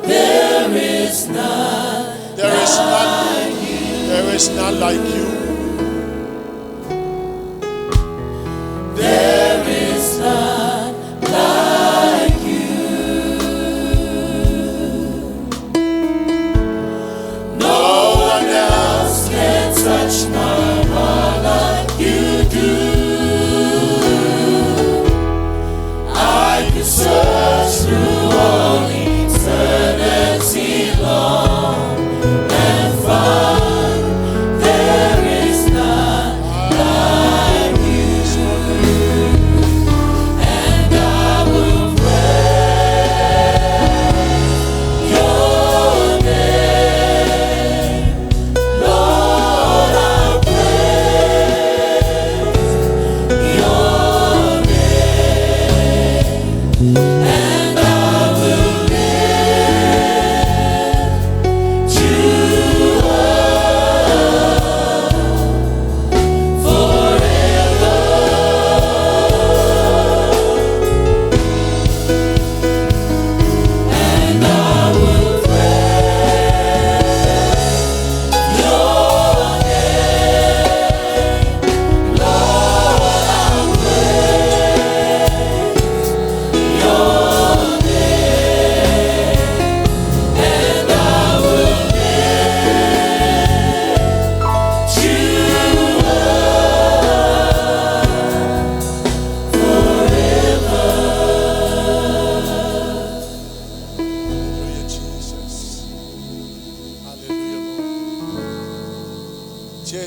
there is none. There is none. There is none like you. There is none like you. No one else can touch my heart like you do. I can search through all eternity long and find there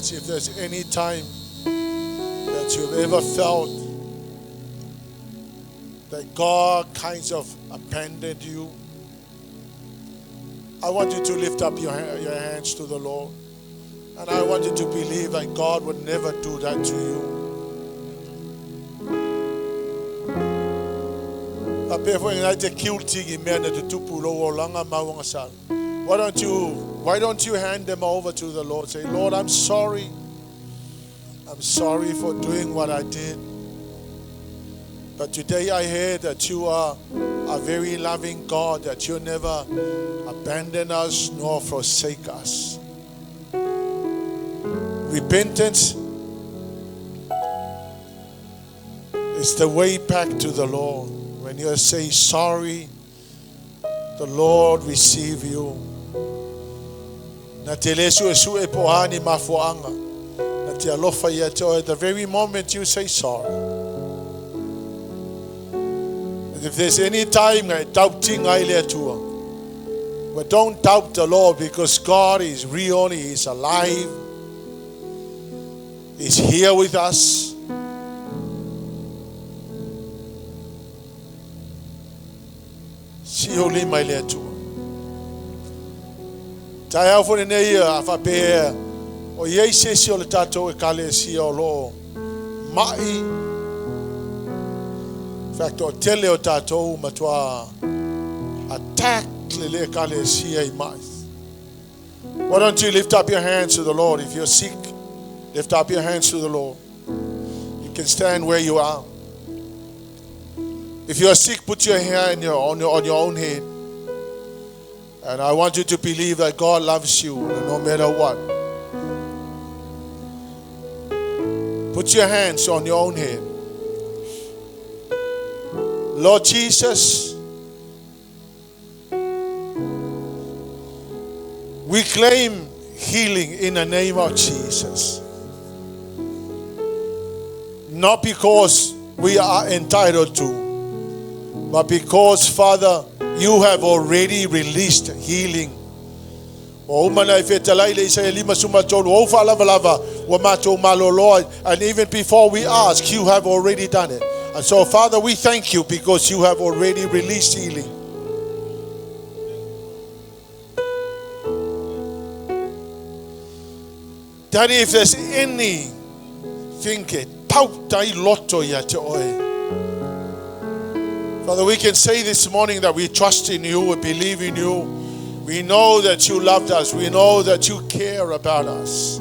hands if there's any time that you've ever felt that God kinds of abandoned you. I want you to lift up your hands to the Lord. And I want you to believe that God would never do that to you. Why don't you hand them over to the Lord? Say, Lord, I'm sorry. I'm sorry for doing what I did. But today I heard that you are a very loving God, that you never abandon us nor forsake us. Repentance is the way back to the Lord. When you say sorry, the Lord receive you. At the very moment you say sorry. If there's any time doubting Leaupepe, but don't doubt the Lord, because God is real, He is alive, He's here with us. Leaupepe. Taya for the year of a bear, or ye say, Sio Tato, a Kales, Lo, Mai. In fact, tell you Tato, Matua, attack Lele Kales here in Mai. Why don't you lift up your hands to the Lord? If you're sick, lift up your hands to the Lord. You can stand where you are. If you are sick, put your hand on your own head. And I want you to believe that God loves you no matter what. Put your hands on your own head. Lord Jesus, we claim healing in the name of Jesus. Not because we are entitled to, but because, Father, you have already released healing. And even before we ask, you have already done it. And so, Father, we thank you because you have already released healing. Daddy, if there's anything, Father, we can say this morning that we trust in you, we believe in you. We know that you loved us. We know that you care about us.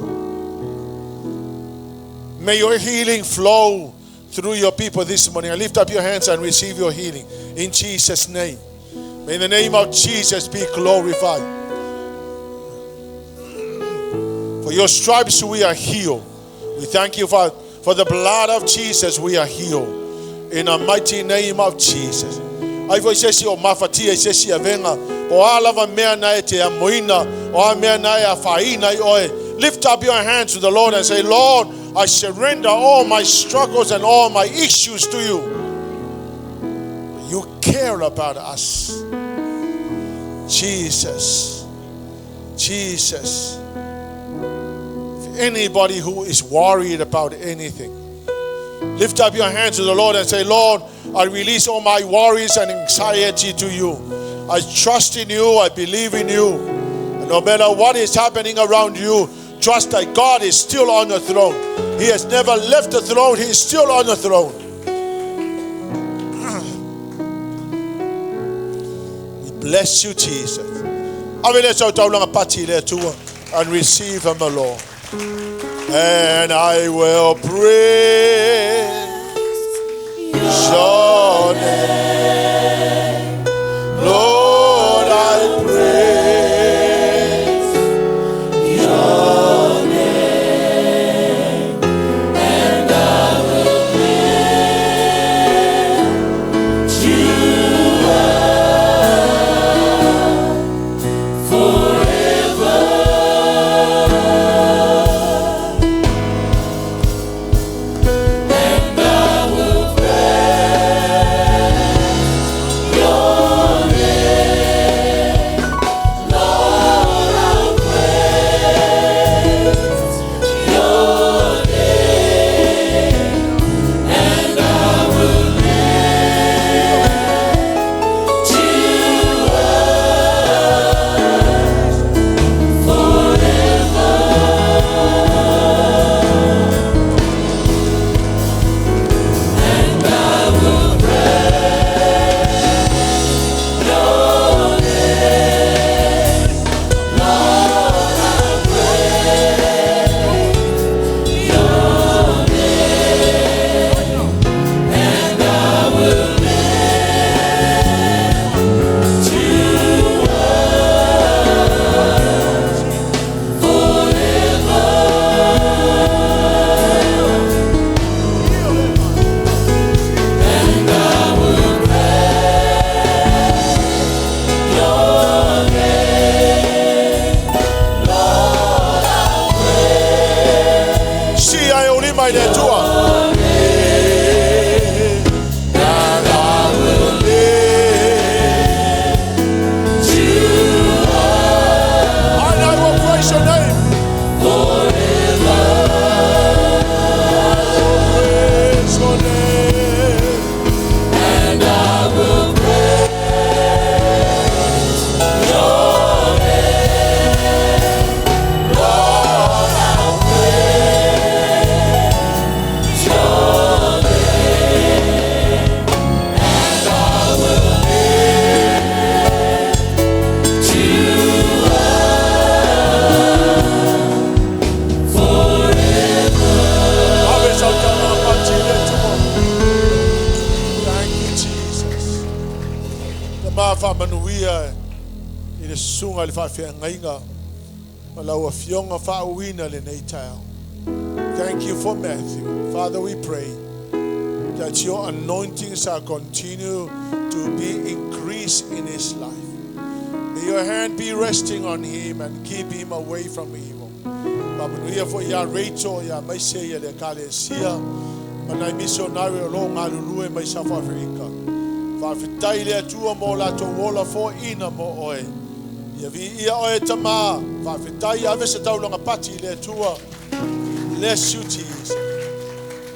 May your healing flow through your people this morning. Lift up your hands and receive your healing in Jesus' name. May the name of Jesus be glorified. For your stripes we are healed. We thank you for the blood of Jesus we are healed. In the mighty name of Jesus. Lift up your hands to the Lord and say, Lord, I surrender all my struggles and all my issues to you. You care about us. Jesus. Jesus. If anybody who is worried about anything, lift up your hands to the Lord and say, Lord, I release all my worries and anxiety to you. I trust in you. I believe in you. And no matter what is happening around you, trust that God is still on the throne. He has never left the throne. He is still on the throne. We bless you, Jesus. And receive him, Lord. And I will praise your name. Lord, I praise your name. And I will lift you up forever. And I will praise Tama whamanuia I le sunga le whawhiangainga. Malaua fionga whauina le nei tau. Thank you for Matthew. Father, we pray that your anointing shall continue to be increased in his life. May your hand be resting on him and keep him away from evil. Manuia for ya Rachel, ya Maise, ya le Kalesia, manai missionary o lo ngalulue mai South Africa. Whawhitai le atua mo la to wola fo ina mo oe. Ia vi ia oe tama, whawhitai ave se taulanga pati le atua. Bless you, Jesus.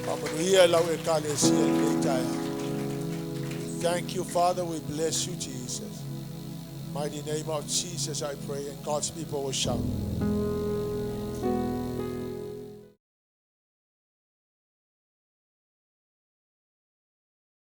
Manuia lau e Kalesia le taia. Thank you, Father. We bless you, Jesus. Mighty name of Jesus, I pray, and God's people will shout.